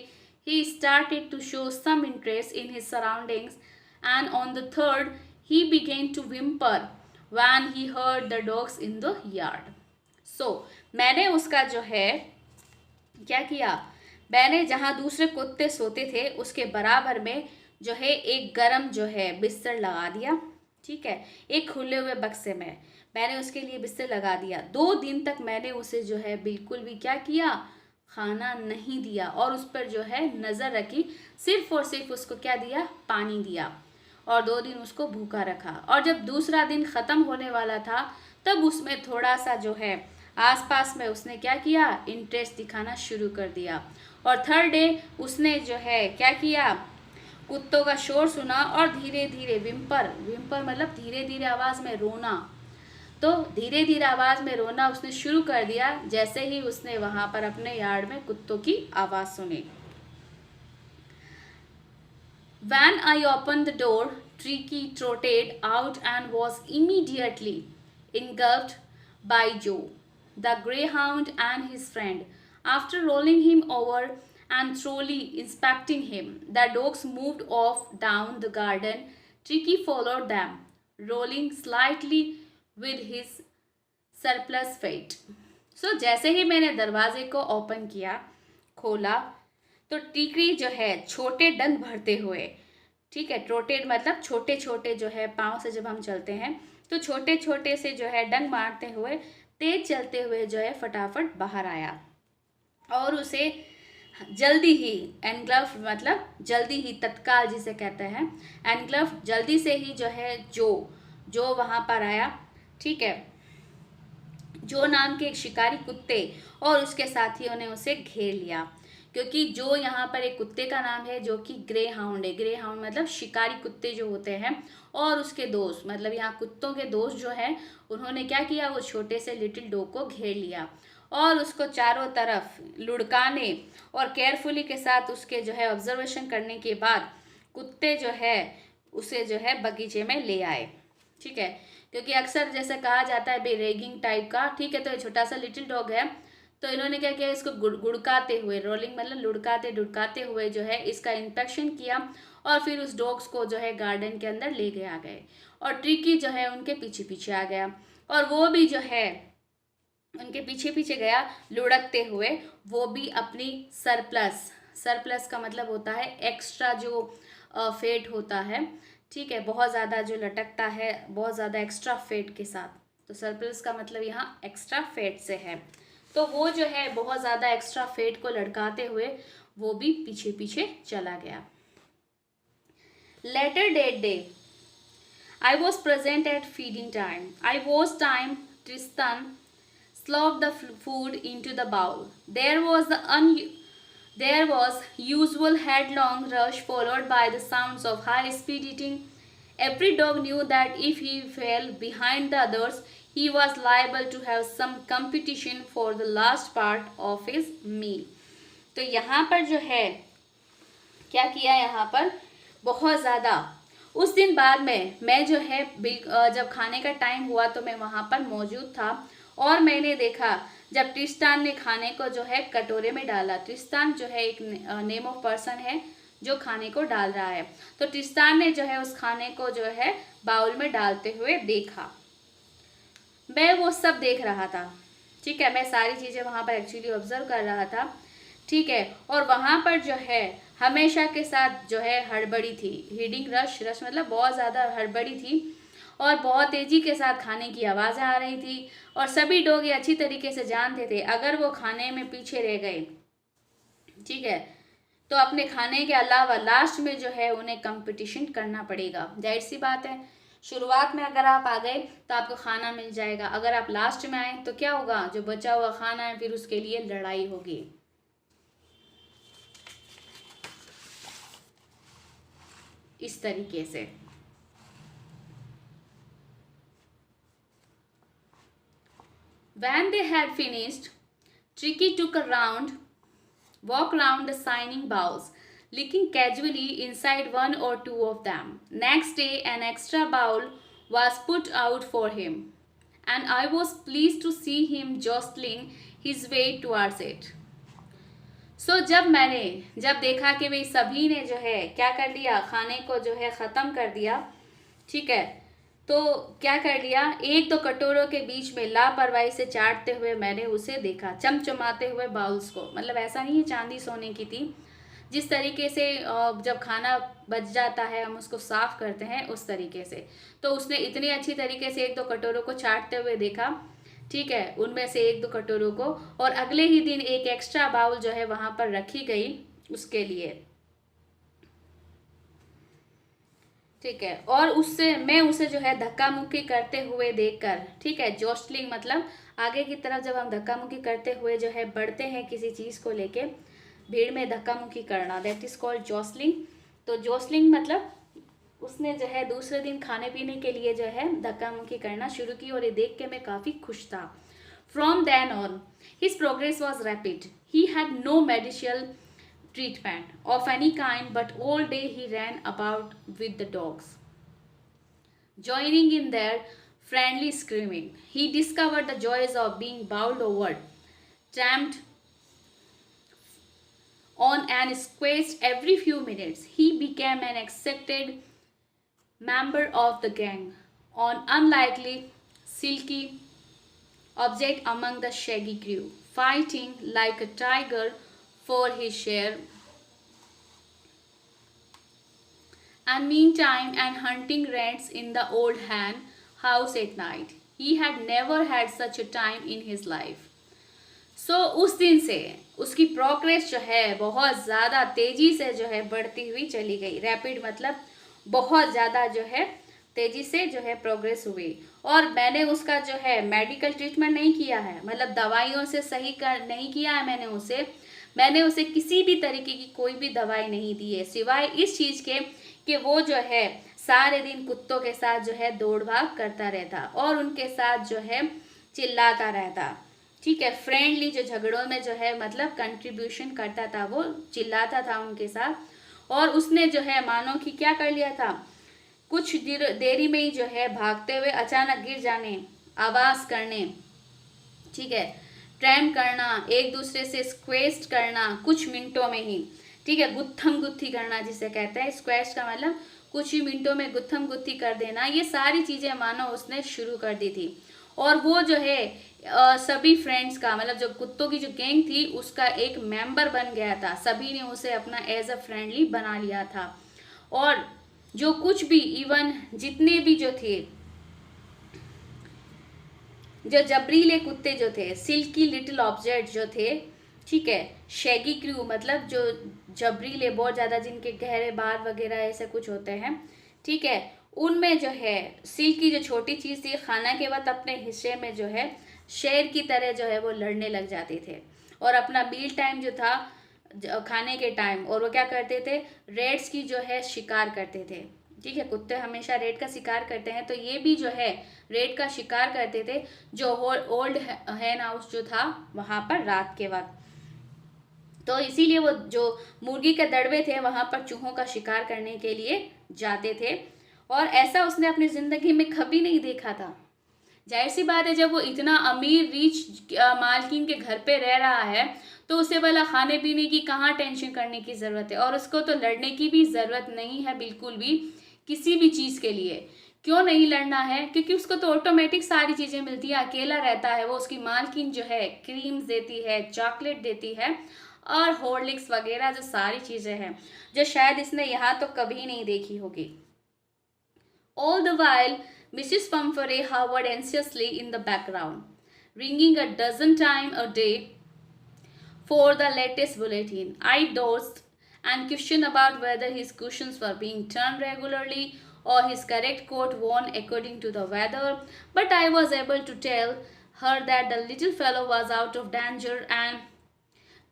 S1: he started to show some interest in his surroundings, and on the third, he began to whimper when he heard the dogs in the yard. So, मैंने उसका जो है क्या किया, मैंने जहाँ दूसरे कुत्ते सोते थे उसके बराबर में जो है एक गरम जो है बिस्तर लगा दिया। ठीक है, एक खुले हुए बक्से में मैंने उसके लिए बिस्तर लगा दिया। 2 दिन तक मैंने उसे जो है बिल्कुल भी क्या किया, खाना नहीं दिया और उस पर जो है नज़र रखी, सिर्फ और सिर्फ उसको क्या दिया, पानी दिया, और 2 दिन उसको भूखा रखा। और जब दूसरा दिन ख़त्म होने वाला था तब उसमें थोड़ा सा जो है आसपास में उसने क्या किया, इंटरेस्ट दिखाना शुरू कर दिया। और थर्ड डे उसने जो है क्या किया, कुत्तों का शोर सुना और धीरे धीरे विम्पर विम्पर मतलब धीरे धीरे आवाज़ में रोना, तो धीरे धीरे आवाज़ में रोना उसने शुरू कर दिया जैसे ही उसने वहाँ पर अपने यार्ड में कुत्तों की आवाज़ सुनी। When I opened the door, Tricky trotted out and was immediately engulfed by Joe, the greyhound, and his friend. After rolling him over and thoroughly inspecting him, the dogs moved off down the garden. Tricky followed them, rolling slightly with his surplus fate. So जैसे ही मैंने दरवाजे को open किया, खोला, तो टिकरी जो है छोटे डंक भरते हुए, ठीक है, ट्रोटेड मतलब छोटे छोटे जो है पाँव से जब हम चलते हैं तो छोटे छोटे से जो है डंक मारते हुए तेज चलते हुए जो है फटाफट बाहर आया और उसे जल्दी ही एनग्लव मतलब जल्दी ही तत्काल जिसे कहते हैं एनग्लव, जल्दी से ही जो है जो वहाँ पर आया। ठीक है, जो नाम के एक शिकारी कुत्ते और उसके साथियों ने उसे घेर लिया, क्योंकि जो यहाँ पर एक कुत्ते का नाम है जो कि ग्रे हाउंड है। ग्रे हाउंड मतलब शिकारी कुत्ते जो होते हैं, और उसके दोस्त मतलब यहाँ कुत्तों के दोस्त जो है उन्होंने क्या किया, वो छोटे से लिटिल डॉग को घेर लिया और उसको चारों तरफ लुढ़काने और केयरफुली के साथ उसके जो है ऑब्जर्वेशन करने के बाद कुत्ते जो है उसे जो है बगीचे में ले आए। ठीक है, क्योंकि अक्सर जैसे कहा जाता है रेगिंग टाइप का। ठीक है, तो ये छोटा सा लिटिल डॉग है, तो इन्होंने क्या किया, इसको गुड़काते हुए, रोलिंग मतलब लुढ़काते ढुड़काते हुए जो है इसका इंस्पेक्शन किया और फिर उस डॉग्स को जो है गार्डन के अंदर ले गए आ गए और ट्रिकी जो है उनके पीछे पीछे आ गया और वो भी जो है उनके पीछे पीछे गया लुढ़कते हुए, वो भी अपनी सरप्लस का मतलब होता है एक्स्ट्रा जो फेट होता है। ठीक है, बहुत ज़्यादा जो लटकता है, बहुत ज़्यादा एक्स्ट्रा फेट के साथ, तो सरप्लस का मतलब यहाँ एक्स्ट्रा फेट से है। तो वो जो है बहुत ज़्यादा एक्स्ट्रा फेट को लटकाते हुए वो भी पीछे पीछे चला गया। Later that day, I was present at feeding time. I was time Tristan slopped the food into the bowl. There was usual headlong rush followed by the sounds of high-speed eating. Every dog knew that if he fell behind the others, he was liable to have some competition for the last part of his meal. तो यहाँ पर जो है क्या किया, यहाँ पर बहुत ज़्यादा उस दिन बाद में मैं जो है जब खाने का टाइम हुआ तो मैं वहाँ पर मौजूद था और मैंने देखा जब ट्रिस्टान ने खाने को जो है कटोरे में डाला। ट्रिस्टान जो है एक नेम ऑफ पर्सन है जो खाने को डाल रहा है, तो ट्रिस्टान ने जो है उस खाने को जो है बाउल में डालते हुए देखा। मैं वो सब देख रहा था। ठीक है, मैं सारी चीज़ें वहाँ पर एक्चुअली ऑब्जर्व कर रहा था। ठीक है, और वहाँ पर जो है हमेशा के साथ जो है हड़बड़ी थी। हीडिंग रश मतलब बहुत ज़्यादा हड़बड़ी थी और बहुत तेज़ी के साथ खाने की आवाज़ें आ रही थी और सभी डॉग ये अच्छी तरीके से जानते थे अगर वो खाने में पीछे रह गए ठीक है। तो अपने खाने के अलावा लास्ट में जो है उन्हें कंपटीशन करना पड़ेगा। जाहिर सी बात है, शुरुआत में अगर आप आ गए तो आपको खाना मिल जाएगा, अगर आप लास्ट में आए तो क्या होगा, जो बचा हुआ खाना है फिर उसके लिए लड़ाई होगी। इस तरीके से। When they had finished, Tricky took a walk around the shining bowls, licking casually inside one or two of them. Next day, an extra bowl was put out for him, and I was pleased to see him jostling his way towards it. जब देखा कि भाई सभी ने जो है क्या कर लिया, खाने को जो है ख़त्म कर दिया, ठीक है, तो क्या कर लिया, एक दो कटोरों के बीच में लापरवाही से चाटते हुए मैंने उसे देखा, चमचमाते हुए बाउल्स को। मतलब ऐसा नहीं है चांदी सोने की थी, जिस तरीके से जब खाना बच जाता है हम उसको साफ करते हैं उस तरीके से। तो उसने इतनी अच्छी तरीके से एक दो कटोरों को चाटते हुए देखा, ठीक है, उनमें से एक दो कटोरों को, और अगले ही दिन एक एक्स्ट्रा बाउल जो है वहां पर रखी गई उसके लिए, ठीक है। और मैं उसे जो है धक्का मुक्की करते हुए देखकर, ठीक है, जोस्टलिंग मतलब आगे की तरफ जब हम धक्का मुक्की करते हुए जो है बढ़ते हैं किसी चीज़ को लेके, भीड़ में धक्का मुक्की करना, दैट इज कॉल्ड जोस्टलिंग। तो जोस्टलिंग मतलब उसने जो है दूसरे दिन खाने पीने के लिए जो है धक्का मुक्की करना शुरू की, और ये देख के मैं काफ़ी खुश था। From then on his progress was rapid, he had no medicinal treatment of any kind, but all day he ran about with the dogs, joining in their friendly screaming. He discovered the joys of being bowled over, tramped on, and squeezed every few minutes. He became an accepted member of the gang, an unlikely, silky object among the shaggy crew, fighting like a tiger for his share, and meantime and hunting rats in the old hen house at night. He had never had such a time in his life. उस दिन से उसकी progress जो है बहुत ज़्यादा तेज़ी से जो है बढ़ती हुई चली गई। रैपिड मतलब बहुत ज़्यादा जो है तेज़ी से जो है प्रोग्रेस हुई। और मैंने उसका जो है मेडिकल ट्रीटमेंट नहीं किया है, मतलब दवाइयों से सही कर नहीं किया है मैंने उसे किसी भी तरीके की कोई भी दवाई नहीं दी है, सिवाय इस चीज़ के कि वो जो है सारे दिन कुत्तों के साथ जो है दौड़ भाग करता रहता और उनके साथ जो है चिल्लाता रहता, ठीक है। फ्रेंडली जो झगड़ों में जो है मतलब कंट्रीब्यूशन करता था, वो चिल्लाता था उनके साथ। और उसने जो है मानो कि क्या कर लिया था, कुछ देरी में ही जो है भागते हुए अचानक गिर जाने, आवाज़ करने, ठीक है, ट्रैम करना, एक दूसरे से स्क्वेस्ट करना कुछ मिनटों में ही, ठीक है, गुत्थम गुत्थी करना जिसे कहते हैं। स्क्वेस्ट का मतलब कुछ ही मिनटों में गुत्थम गुत्थी कर देना, ये सारी चीज़ें मानो उसने शुरू कर दी थी। और वो जो है सभी फ्रेंड्स का मतलब जो कुत्तों की जो गैंग थी उसका एक मेंबर बन गया था, सभी ने उसे अपना एज अ फ्रेंडली बना लिया था। और जो कुछ भी इवन जितने भी जो थे जो जबरीले कुत्ते जो थे, सिल्की लिटिल ऑब्जेक्ट जो थे, ठीक है, शैगी क्रू मतलब जो जबरीले बहुत ज़्यादा जिनके गहरे बाल वगैरह ऐसे कुछ होते हैं, ठीक है, उनमें जो है सिल्की जो छोटी चीज़ थी खाना के वक्त अपने हिस्से में जो है शेर की तरह जो है वो लड़ने लग जाते थे। और अपना मील टाइम जो था खाने के टाइम, और वो क्या करते थे, रेड्स की जो है शिकार करते थे, ठीक है। कुत्ते हमेशा रेड का शिकार करते हैं, तो ये भी जो है रेड का शिकार करते थे, जो ओल्ड हैन हाउस जो था वहाँ पर रात के वक्त। तो इसीलिए वो जो मुर्गी के दड़बे थे वहाँ पर चूहों का शिकार करने के लिए जाते थे। और ऐसा उसने अपनी ज़िंदगी में कभी नहीं देखा था। जाहिर सी बात है, जब वो इतना अमीर रिच मालकिन के घर पे रह रहा है तो उसे वाला खाने पीने की कहाँ टेंशन करने की ज़रूरत है, और उसको तो लड़ने की भी ज़रूरत नहीं है बिल्कुल भी किसी भी चीज़ के लिए। क्यों नहीं लड़ना है, क्योंकि उसको तो ऑटोमेटिक सारी चीज़ें मिलती है, अकेला रहता है वो, उसकी मालकिन जो है क्रीम्स देती है, चॉकलेट देती है और हॉर्लिक्स वगैरह जो सारी चीज़ें हैं जो शायद इसने यहाँ तो कभी नहीं देखी होगी। All the while, Mrs. Pumphrey hovered anxiously in the background, ringing a dozen times a day for the latest bulletin. I dozed and questioned about whether his cushions were being turned regularly or his correct coat worn according to the weather, but I was able to tell her that the little fellow was out of danger and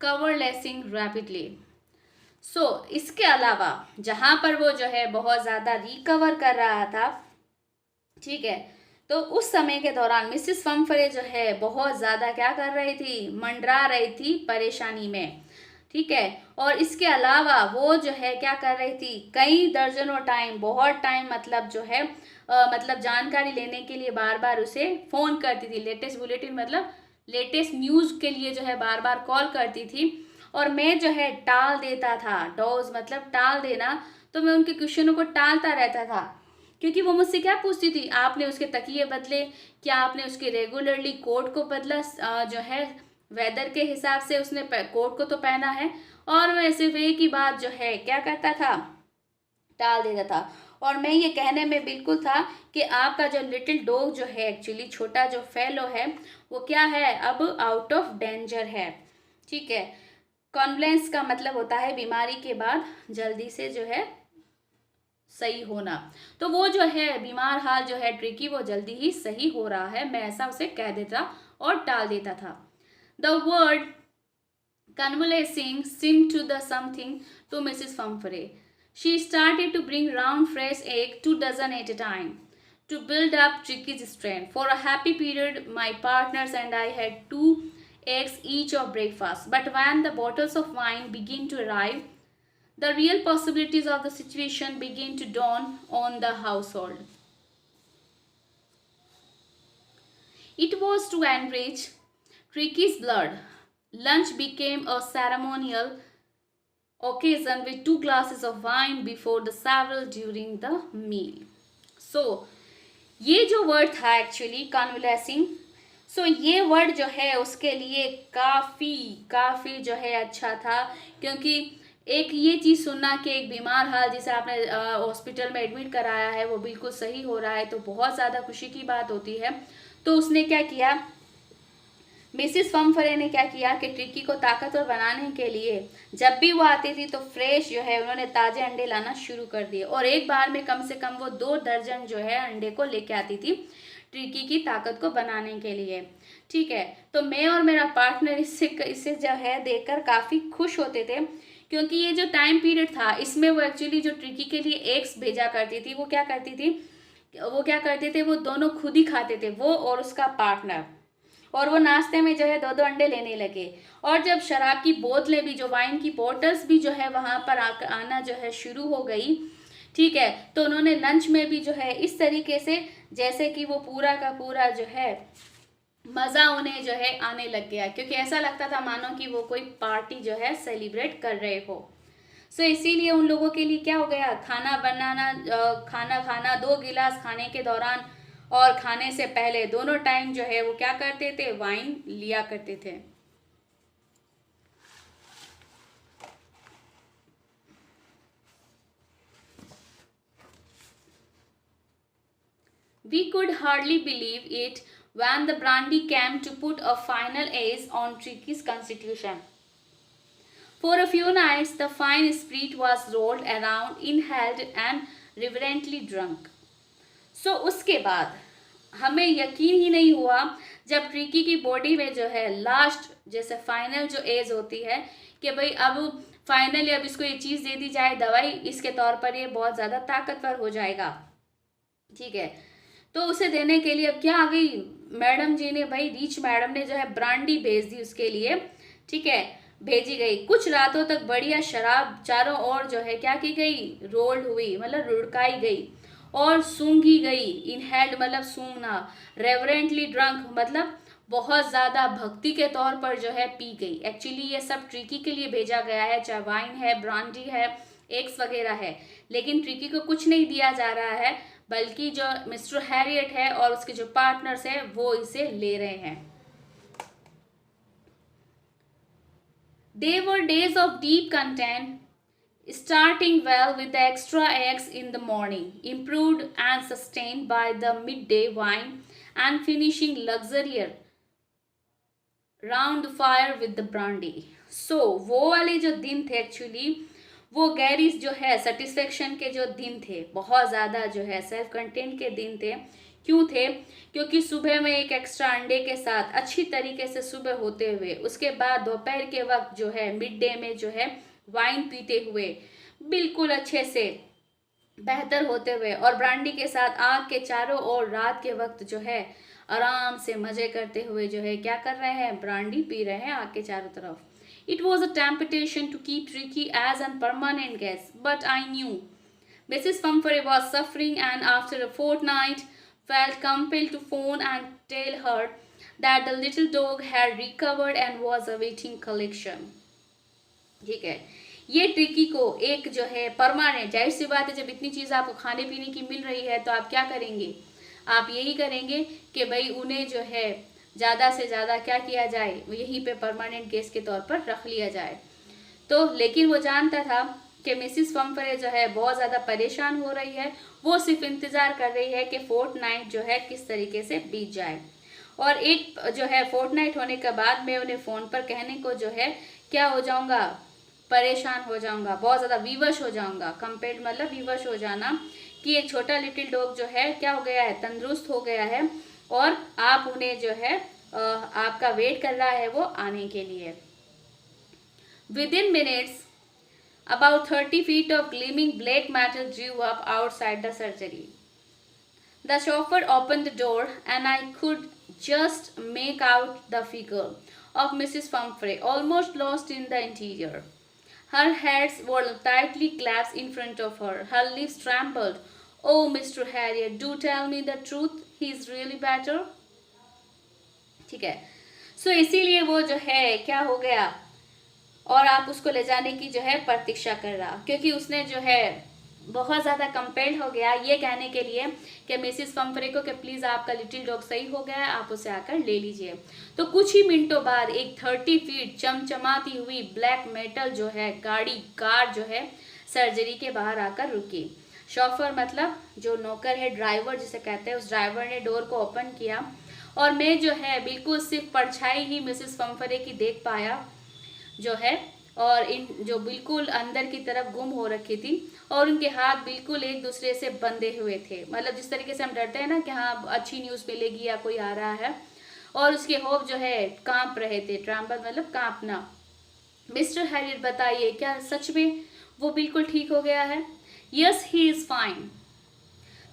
S1: coverlessing rapidly. इसके अलावा जहाँ पर वो जो है बहुत ज़्यादा recover कर रहा था, ठीक है, तो उस समय के दौरान मिसिस फम्फरे जो है बहुत ज़्यादा क्या कर रही थी, मंडरा रही थी परेशानी में, ठीक है। और इसके अलावा वो जो है क्या कर रही थी, कई दर्जनों टाइम, बहुत टाइम मतलब जो है मतलब जानकारी लेने के लिए बार बार उसे फ़ोन करती थी, लेटेस्ट बुलेटिन मतलब लेटेस्ट न्यूज़ के लिए जो है बार बार कॉल करती थी, और मैं जो है टाल देता था, डॉज मतलब टाल देना, तो मैं उनके क्वेश्चनों को टालता रहता था, क्योंकि वो मुझसे क्या पूछती थी, आपने उसके तकिए बदले, क्या आपने उसके रेगुलरली कोट को बदला, जो है वेदर के हिसाब से उसने कोट को तो पहना है, और मैं सिर्फ एक ही बात जो है क्या करता था, टाल देता था। और मैं ये कहने में बिल्कुल था कि आपका जो लिटिल डॉग जो है, एक्चुअली छोटा जो फेलो है, वो क्या है, अब आउट ऑफ डेंजर है, ठीक है। कॉन्वलेंस का मतलब होता है बीमारी के बाद जल्दी से जो है सही होना, तो वो जो है बीमार हाल जो है ट्रिकी, वो जल्दी ही सही हो रहा है, मैं ऐसा उसे कह देता और टाल देता था। The word convalescing seemed to the something to Mrs. Fumfrey. She started to bring round fresh egg 2 dozen at a time to build up Tricky's strength. For a happy period, my partners and I had 2 eggs each of breakfast. But when the bottles of wine began to arrive, the real possibilities of the situation began to dawn on the household. It was to enrich Tricky's blood. Lunch became a ceremonial occasion with 2 glasses of wine before the several during the meal. So, ये जो word था actually कन्वलेसिंग, ये word जो है उसके लिए काफ़ी जो है अच्छा था, क्योंकि एक ये चीज़ सुनना कि एक बीमार हाल जिसे आपने हॉस्पिटल में एडमिट कराया है वो बिल्कुल सही हो रहा है, तो बहुत ज़्यादा खुशी की बात होती है। तो उसने क्या किया, मिसिस फम्फरे ने क्या किया कि ट्रिकी को ताकतवर बनाने के लिए जब भी वो आती थी तो फ्रेश जो है उन्होंने ताज़े अंडे लाना शुरू कर दिए, और एक बार में कम से कम वो 2 दर्जन जो है अंडे को लेके आती थी ट्रिकी की ताकत को बनाने के लिए, ठीक है। तो मैं और मेरा पार्टनर इससे जो है देखकर काफ़ी खुश होते थे, क्योंकि ये जो टाइम पीरियड था इसमें वो एक्चुअली जो ट्रिकी के लिए एग्स भेजा करती थी, वो क्या करते थे, वो दोनों खुद ही खाते थे, वो और उसका पार्टनर, और वो नाश्ते में जो है 2-2 अंडे लेने लगे। और जब शराब की बोतलें भी, जो वाइन की बॉटल्स भी जो है वहाँ पर आना जो है शुरू हो गई, ठीक है, तो उन्होंने लंच में भी जो है इस तरीके से जैसे कि वो पूरा का पूरा जो है मज़ा उन्हें जो है आने लग गया, क्योंकि ऐसा लगता था मानो कि वो कोई पार्टी जो है सेलिब्रेट कर रहे हो। इसीलिए उन लोगों के लिए क्या हो गया, खाना खाना 2 गिलास खाने के दौरान और खाने से पहले दोनों टाइम जो है वो क्या करते थे, वाइन लिया करते थे। We could hardly believe it when the brandy came to put a final ace on Tricky's constitution. For a few nights, the fine spirit was rolled around, inhaled and reverently drunk. उसके बाद हमें यकीन ही नहीं हुआ जब tricky की body में जो है लास्ट जैसे फाइनल जो एज होती है कि भाई अब फाइनली अब इसको ये चीज़ दे दी जाए, दवाई, इसके तौर पर ये बहुत ज़्यादा ताकतवर हो जाएगा, ठीक है। तो उसे देने के लिए अब क्या आ गई, मैडम जी ने, भाई रीच मैडम ने जो है ब्रांडी भेज दी उसके लिए, ठीक है, भेजी गई। कुछ रातों तक बढ़िया शराब चारों ओर जो है क्या की गई, रोल्ड हुई, मतलब रुड़काई गई और सूंघी गई, इनहेल्ड मतलब सूंघना, रेवरेंटली ड्रंक मतलब बहुत ज़्यादा भक्ति के तौर पर जो है पी गई। एक्चुअली ये सब ट्रिकी के लिए भेजा गया है, चाहे वाइन है, ब्रांडी है, एग्स वगैरह है, लेकिन ट्रिकी को कुछ नहीं दिया जा रहा है, बल्कि जो मिस्टर हैरियट है और उसके जो पार्टनर्स हैं वो इसे ले रहे हैं। They were days of deep content, starting well with the extra eggs in the morning, improved and sustained by the midday wine, and finishing luxurious round the fire with the brandy. वो वाले जो दिन थे actually, वो Gary जो है satisfaction के जो दिन थे, बहुत ज़्यादा जो है सेल्फ कंटेंट के दिन थे। क्यों थे? क्योंकि सुबह में एक एक्स्ट्रा अंडे के साथ अच्छी तरीके से सुबह होते हुए, उसके बाद दोपहर के वक्त जो है मिड डे में जो है वाइन पीते हुए बिल्कुल अच्छे से बेहतर होते हुए, और ब्रांडी के साथ आग के चारों ओर रात के वक्त जो है आराम से मजे करते हुए जो है क्या कर रहे हैं, ब्रांडी पी रहे हैं आग के चारों तरफ। It was a temptation to keep Ricky as a permanent guest, but I knew Mrs. Pumphrey was suffering, and after a fortnight felt compelled to phone and tell her that the little dog had recovered and was awaiting collection. ठीक है, ये tricky को एक जो है permanent, जाहिर सी बात है जब इतनी चीज़ आपको खाने पीने की मिल रही है तो आप क्या करेंगे, आप यही करेंगे कि भाई उन्हें जो है ज़्यादा से ज़्यादा क्या किया जाए, यहीं पे परमानेंट गेस्ट के तौर पर रख लिया जाए। तो लेकिन वो जानता था कि मिसिस पम्फरे जो है बहुत ज़्यादा परेशान हो रही है, वो सिर्फ इंतज़ार कर रही है कि फोर्टनाइट जो है किस तरीके से बीत जाए, और एक जो है फोर्टनाइट होने के बाद मैं उन्हें फ़ोन पर कहने को जो है क्या हो जाऊँगा, परेशान हो जाऊँगा, बहुत ज़्यादा विवश हो जाऊँगा। कंपेयर्ड मतलब विवश हो जाना, कि एक छोटा लिटिल डॉग जो है क्या हो गया है, तंदुरुस्त हो गया है, और आप उन्हें जो है आपका वेट कर रहा है वो आने के लिए। Within minutes, about 30 feet of gleaming black metal drew up outside the surgery. The chauffeur opened the door, and I could just make out the figure of Mrs. Pumphrey, almost lost in the interior. Her hands were tightly clasped in front of her. Her lips trembled. Oh, Mr. Harriet, do tell me the truth. He is really better. ठीक है, सो इसीलिए वो जो है क्या हो गया, और आप उसको ले जाने की जो है प्रतीक्षा कर रहा, क्योंकि उसने जो है बहुत ज़्यादा कंपेल्ड हो गया ये कहने के लिए कि मिसिस पम्फरे को कि प्लीज़ आपका लिटिल डॉग सही हो गया है, आप उसे आकर ले लीजिए। तो कुछ ही मिनटों बाद एक 30 फीट चमचमाती हुई ब्लैक मेटल जो है कार जो है सर्जरी के बाहर आकर रुकी। शॉफर मतलब जो नौकर है, ड्राइवर जिसे कहते हैं, उस ड्राइवर ने डोर को ओपन किया, और मैं जो है बिल्कुल सिर्फ परछाई ही मिसिस पम्फरे की देख पाया जो है, और इन जो बिल्कुल अंदर की तरफ गुम हो रखी थी, और उनके हाथ बिल्कुल एक दूसरे से बंधे हुए थे, मतलब जिस तरीके से हम डरते हैं ना कि हाँ अच्छी न्यूज़ मिलेगी या कोई आ रहा है, और उसके होप जो है कांप रहे थे, ट्रैम्बल मतलब कांपना। मिस्टर हैरियट बताइए, क्या सच में वो बिल्कुल ठीक हो गया है? Yes, he is fine.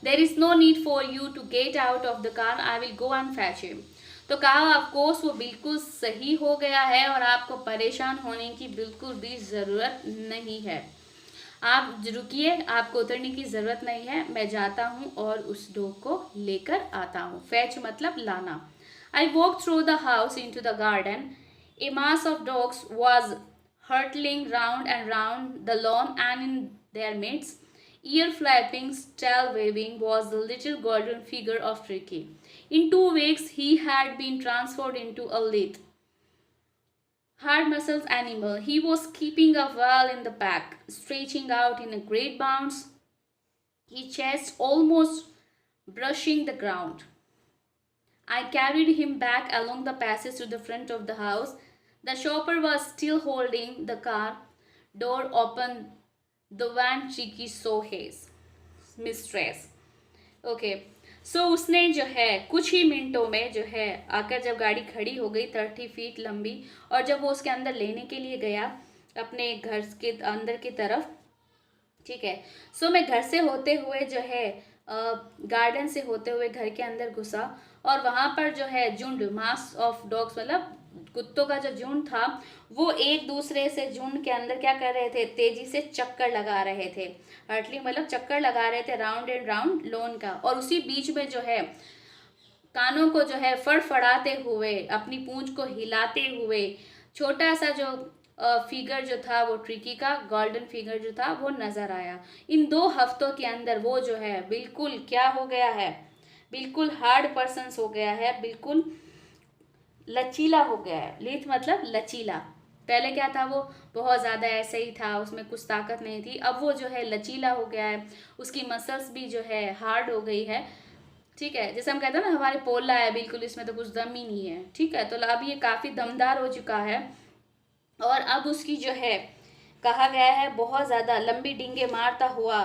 S1: There is no need for you to get out of the car, I will go and fetch him. तो कहा ऑफकोर्स वो बिल्कुल सही हो गया है, और आपको परेशान होने की बिल्कुल भी ज़रूरत नहीं है। आप रुकिए, आपको उतरने की ज़रूरत नहीं है, मैं जाता हूँ और उस डॉग को लेकर आता हूँ। फैच मतलब लाना। I walk through the house into the garden. A mass of dogs was hurtling round and round the lawn, and in their midst, ear flapping, tail waving, was the little golden figure of Tricky. In 2 weeks, he had been transformed into a lithe, hard muscles animal. He was keeping up well in the pack, stretching out in a great bounds, his chest almost brushing the ground. I carried him back along the passage to the front of the house. The chauffeur was still holding the car door open when Tricky saw his mistress. Okay. सो उसने जो है कुछ ही मिनटों में जो है आकर जब गाड़ी खड़ी हो गई 30 फीट लंबी, और जब वो उसके अंदर लेने के लिए गया अपने घर के अंदर की तरफ, ठीक है, सो मैं घर से होते हुए जो है गार्डन से होते हुए घर के अंदर घुसा, और वहाँ पर जो है झुंड, मास ऑफ डॉग्स मतलब कुत्तों का जो झुंड था, वो एक दूसरे से झुंड के अंदर क्या कर रहे थे, तेजी से चक्कर लगा रहे थे। हर्टलिंग मतलब चक्कर लगा रहे थे राउंड एंड राउंड लॉन का, और उसी बीच में जो है कानों को जो है फड़फड़ाते हुए, अपनी पूंछ को हिलाते हुए छोटा सा जो फिगर जो था वो ट्रिकी का गोल्डन फिगर जो था वो नज़र आया। इन 2 हफ्तों के अंदर वो जो है बिल्कुल क्या हो गया है, बिल्कुल हार्ड पर्सन्स हो गया है, बिल्कुल लचीला हो गया है। लिथ मतलब लचीला। पहले क्या था, वो बहुत ज़्यादा ऐसे ही था, उसमें कुछ ताकत नहीं थी। अब वो जो है लचीला हो गया है, उसकी मसल्स भी जो है हार्ड हो गई है। ठीक है, जैसे हम कहते हैं ना हमारे पोला है बिल्कुल, इसमें तो कुछ दम ही नहीं है। ठीक है, तो अब ये काफ़ी दमदार हो चुका है। और अब उसकी जो है, कहा गया है बहुत ज़्यादा लंबी डींगे मारता हुआ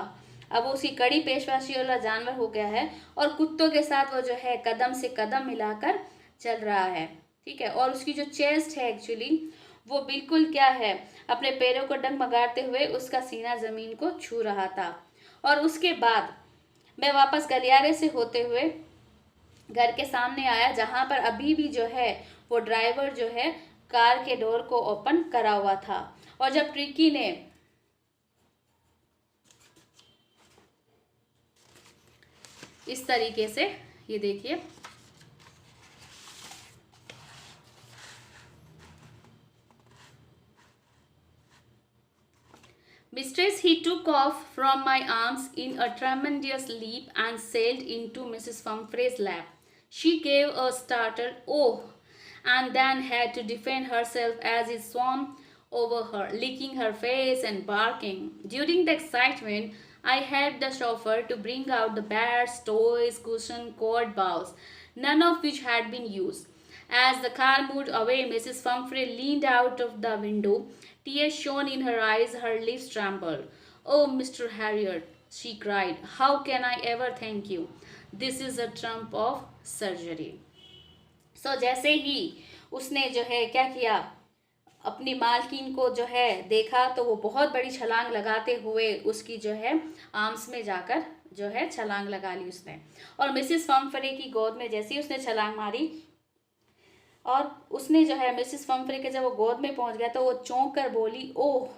S1: अब वो उसकी कड़ी पेशवाशी वाला जानवर हो गया है, और कुत्तों के साथ वो जो है कदम से कदम मिलाकर चल रहा है। ठीक है, और उसकी जो चेस्ट है एक्चुअली वो बिल्कुल क्या है, अपने पैरों को डगमगाते हुए उसका सीना जमीन को छू रहा था। और उसके बाद मैं वापस गलियारे से होते हुए घर के सामने आया, जहां पर अभी भी जो है वो ड्राइवर जो है कार के डोर को ओपन करा हुआ था। और जब ट्रिकी ने इस तरीके से, ये देखिए, Mistress, he took off from my arms in a tremendous leap and sailed into Mrs. Pumphrey's lap. She gave a startled "oh" and then had to defend herself as he swam over her, licking her face and barking. During the excitement, I helped the chauffeur to bring out the beds, toys, cushion, cord bows, none of which had been used. As the car moved away, Mrs. Pumphrey leaned out of the window. Tears shone in her eyes, her lips trembled. "Oh, Mr. Harriet," she cried, "how can I ever thank you? This is a trump of surgery." जैसे ही उसने जो है क्या किया, अपनी मालकिन को जो है देखा, तो वो बहुत बड़ी छलांग लगाते हुए उसकी जो है आर्म्स में जाकर जो है छलांग लगा ली उसने। और मिसिस पम्फ्रे की गोद में जैसे ही उसने छलांग मारी, और उसने जो है मिसिस पम्फ्रे के जब वो गोद में पहुंच गया तो वो चौंक कर बोली "ओह"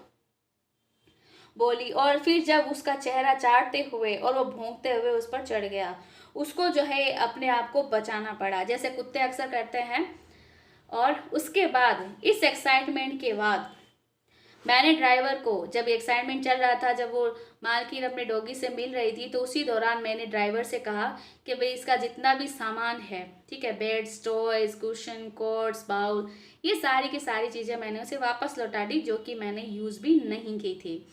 S1: बोली, और फिर जब उसका चेहरा चाटते हुए और वो भौंकते हुए उस पर चढ़ गया, उसको जो है अपने आप को बचाना पड़ा, जैसे कुत्ते अक्सर करते हैं। और उसके बाद इस एक्साइटमेंट के बाद मैंने ड्राइवर को, जब एक्साइटमेंट चल रहा था, जब वो मालकिन अपने डॉगी से मिल रही थी, तो उसी दौरान मैंने ड्राइवर से कहा कि भाई इसका जितना भी सामान है, ठीक है, beds, toys, cushion, coats, bowl, ये सारी की सारी चीज़ें मैंने उसे वापस लौटा दी, जो कि मैंने यूज़ भी नहीं की थी।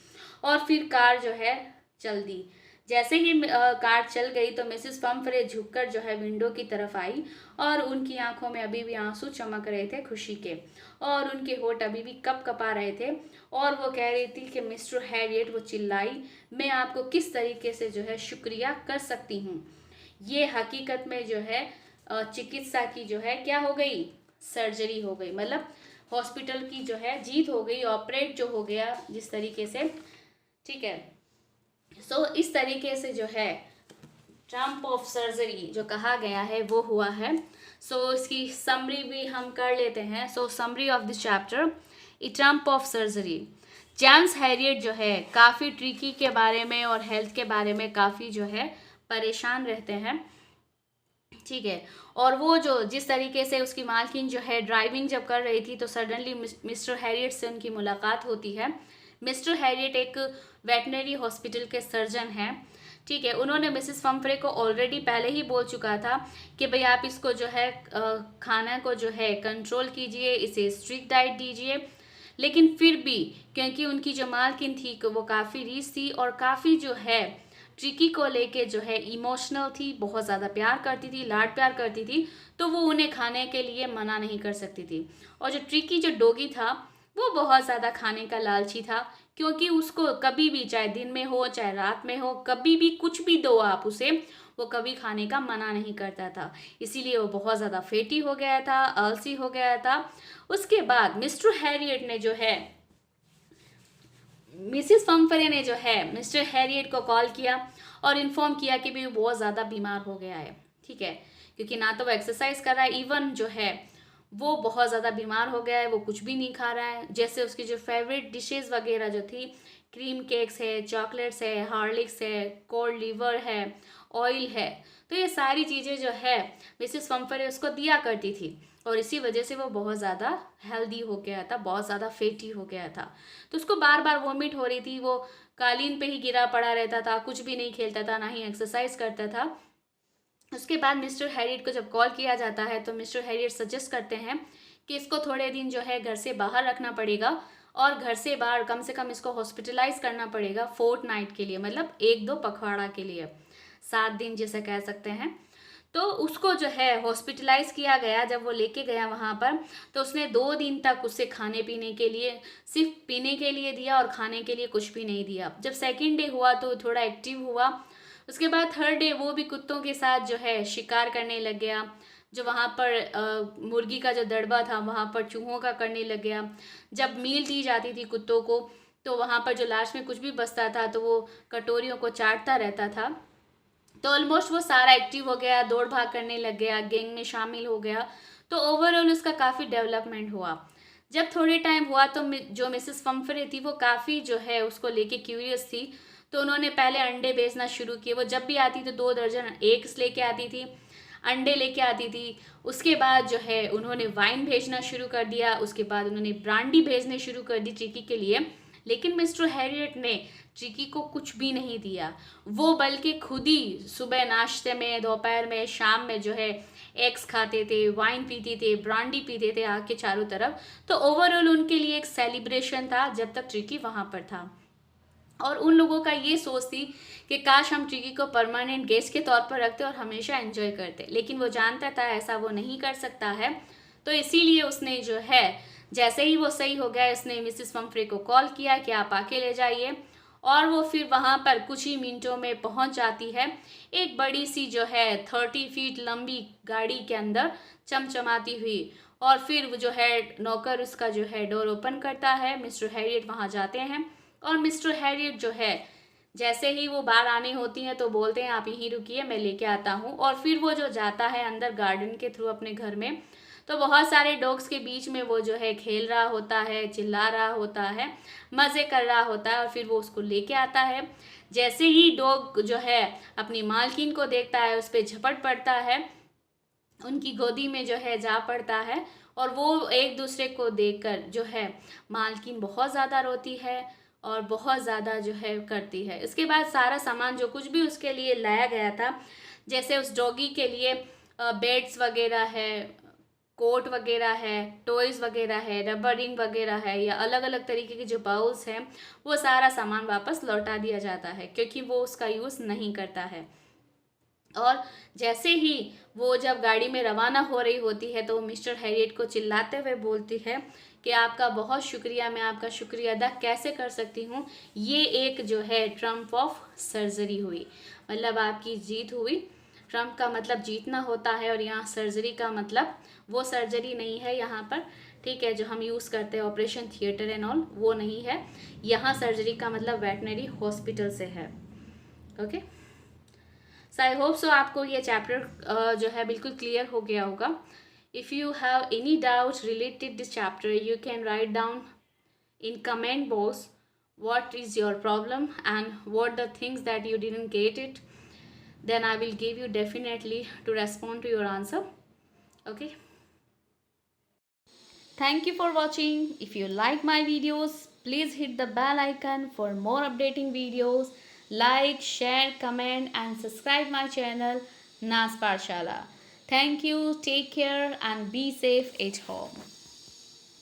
S1: और फिर कार जो है चल दी। जैसे ही कार चल गई तो मिसेस पम्फ्रे झुककर जो है विंडो की तरफ आई, और उनकी आंखों में अभी भी आंसू चमक रहे थे खुशी के, और उनके होठ अभी भी कप कपा रहे थे, और वो कह रही थी कि मिस्टर हैरियट, वो चिल्लाई, "मैं आपको किस तरीके से जो है शुक्रिया कर सकती हूँ। ये हकीकत में जो है चिकित्सा की जो है क्या हो गई, सर्जरी हो गई, मतलब हॉस्पिटल की जो है जीत हो गई, ऑपरेट जो हो गया जिस तरीके से, ठीक है। इस तरीके से जो है ट्रम्प ऑफ सर्जरी जो कहा गया है वो हुआ है। इसकी समरी भी हम कर लेते हैं। Summary of this chapter, A Trump of surgery. James Harriet जो है काफ़ी ट्रिकी के बारे में और हेल्थ के बारे में काफ़ी जो है परेशान रहते हैं, ठीक है। और वो जो जिस तरीके से उसकी मालकिन जो है ड्राइविंग जब कर रही थी, तो सडनली मिस्टर हैरियट से उनकी मुलाकात होती है। मिस्टर हैरियट एक वेटनरी हॉस्पिटल के सर्जन हैं, ठीक है। उन्होंने मिसेस पम्फ्रे को ऑलरेडी पहले ही बोल चुका था कि भाई आप इसको जो है खाना को जो है कंट्रोल कीजिए, इसे स्ट्रिक्ट डाइट दीजिए। लेकिन फिर भी क्योंकि उनकी जो मालकिन थी वो काफ़ी रीस थी और काफ़ी जो है ट्रिकी को लेके जो है इमोशनल थी, बहुत ज़्यादा प्यार करती थी, लाड प्यार करती थी, तो वो उन्हें खाने के लिए मना नहीं कर सकती थी। और जो ट्रिकी जो डॉगी था वो बहुत ज़्यादा खाने का लालची था, क्योंकि उसको कभी भी, चाहे दिन में हो चाहे रात में हो, कभी भी कुछ भी दो आप उसे, वो कभी खाने का मना नहीं करता था। इसीलिए वो बहुत ज़्यादा फेटी हो गया था, आलसी हो गया था। उसके बाद मिस्टर हैरियट ने जो है, मिसिस पम्फ्रे ने जो है मिस्टर हैरियट को कॉल किया और इन्फॉर्म किया कि भी वो बहुत ज़्यादा बीमार हो गया है, ठीक है। क्योंकि ना तो वो एक्सरसाइज कर रहा है, इवन जो है वो बहुत ज़्यादा बीमार हो गया है, वो कुछ भी नहीं खा रहा है। जैसे उसकी जो फेवरेट डिशेस वगैरह जो थी, क्रीम केक्स है, चॉकलेट्स है, हार्लिक्स है, कोल्ड लिवर है, ऑयल है, तो ये सारी चीज़ें जो है मिसिस पम्फ्रे उसको दिया करती थी, और इसी वजह से वो बहुत ज़्यादा हेल्दी हो गया था, बहुत ज़्यादा फेटी हो गया था। तो उसको बार बार वॉमिट हो रही थी, वो कालीन पे ही गिरा पड़ा रहता था, कुछ भी नहीं खेलता था, ना ही एक्सरसाइज करता था। उसके बाद मिस्टर हैरियट को जब कॉल किया जाता है तो मिस्टर हैरियट सजेस्ट करते हैं कि इसको थोड़े दिन जो है घर से बाहर रखना पड़ेगा, और घर से बाहर कम से कम इसको हॉस्पिटलाइज करना पड़ेगा फोर्ट नाइट के लिए, मतलब 1-2 पखवाड़ा के लिए, 7 दिन जिसे कह सकते हैं। तो उसको जो है हॉस्पिटलाइज किया गया। जब वो लेके गया वहाँ पर, तो उसने 2 दिन तक उसे खाने पीने के लिए, सिर्फ पीने के लिए दिया और खाने के लिए कुछ भी नहीं दिया। जब सेकंड डे हुआ तो थोड़ा एक्टिव हुआ। उसके बाद थर्ड डे वो भी कुत्तों के साथ जो है शिकार करने लग गया। जो वहाँ पर मुर्गी का जो दड़बा था वहाँ पर चूहों का करने लग गया। जब मील दी जाती थी कुत्तों को, तो वहाँ पर जो लास्ट में कुछ भी बचता था तो वो कटोरियों को चाटता रहता था। तो ऑलमोस्ट वो सारा एक्टिव हो गया, दौड़ भाग करने लग गया, गैंग में शामिल हो गया। तो ओवरऑल उसका काफ़ी डेवलपमेंट हुआ। जब थोड़े टाइम हुआ तो जो मिसेस फम्फरे थी वो काफ़ी जो है उसको लेके क्यूरियस थी। तो उन्होंने पहले अंडे बेचना शुरू किए। वो जब भी आती तो 2 दर्जन एग्स लेके आती थी, अंडे लेके आती थी। उसके बाद जो है उन्होंने वाइन भेजना शुरू कर दिया। उसके बाद उन्होंने ब्रांडी भेजने शुरू कर दी चिकी के लिए। लेकिन मिस्टर हैरियट ने चिकी को कुछ भी नहीं दिया। वो बल्कि खुद ही सुबह नाश्ते में, दोपहर में, शाम में जो है एग्स खाते थे, वाइन पीते थे, ब्रांडी पीते थे आके चारों तरफ। तो ओवरऑल उनके लिए एक सेलिब्रेशन था जब तक चिकी वहाँ पर था। और उन लोगों का ये सोच थी कि काश हम चिकी को परमानेंट गेस्ट के तौर पर रखते और हमेशा एंजॉय करते। लेकिन वो जानता था ऐसा वो नहीं कर सकता है। तो इसीलिए उसने जो है, जैसे ही वो सही हो गया, उसने मिसेस फम्फ्रे को कॉल किया कि आप आके ले जाइए। और वो फिर वहाँ पर कुछ ही मिनटों में पहुँच जाती है, एक बड़ी सी जो है 30 फीट लंबी गाड़ी के अंदर चमचमाती हुई। और फिर वो जो है नौकर उसका जो है डोर ओपन करता है। मिस्टर हैरियट वहाँ जाते हैं और मिस्टर हैरियट जो है जैसे ही वो बाहर आनी होती हैं तो बोलते हैं आप यहीं रुकिए, मैं लेके आता हूँ। और फिर वो जो जाता है अंदर गार्डन के थ्रू अपने घर में, तो बहुत सारे डॉग्स के बीच में वो जो है खेल रहा होता है, चिल्ला रहा होता है, मज़े कर रहा होता है। और फिर वो उसको लेके आता है। जैसे ही डॉग जो है अपनी मालकिन को देखता है, उस पर झपट पड़ता है, उनकी गोदी में जो है जा पड़ता है। और वो एक दूसरे को देखकर जो है मालकिन बहुत ज़्यादा रोती है और बहुत ज़्यादा जो है करती है। इसके बाद सारा सामान जो कुछ भी उसके लिए लाया गया था, जैसे उस डॉगी के लिए बेड्स वगैरह है, कोट वगैरह है, टॉयज़ वगैरह है, रबरिंग वगैरह है, या अलग अलग तरीके के जो बाउल्स हैं, वो सारा सामान वापस लौटा दिया जाता है क्योंकि वो उसका यूज़ नहीं करता है। और जैसे ही वो जब गाड़ी में रवाना हो रही होती है तो मिस्टर हैरियट को चिल्लाते हुए बोलती है कि आपका बहुत शुक्रिया, मैं आपका शुक्रिया अदा कैसे कर सकती हूँ। ये एक जो है ट्रम्प ऑफ सर्जरी हुई, मतलब आपकी जीत हुई। ट्रम्प का मतलब जीतना होता है और यहाँ सर्जरी का मतलब वो सर्जरी नहीं है यहाँ पर, ठीक है, जो हम यूज़ करते हैं ऑपरेशन थिएटर एंड ऑल, वो नहीं है। यहाँ सर्जरी का मतलब वेटनरी हॉस्पिटल से है। Okay, so I hope so आपको ये चैप्टर जो है बिल्कुल क्लियर हो गया होगा। If you have any doubt related this chapter, you can write down in comment box what is your problem and what the things that you didn't get it, then I will give you definitely to respond to your answer. Okay, thank you for watching. If you like my videos, please hit the bell icon for more updating videos. Like, share, comment and subscribe my channel Nas Pathshala. Thank you, take care and be safe at home.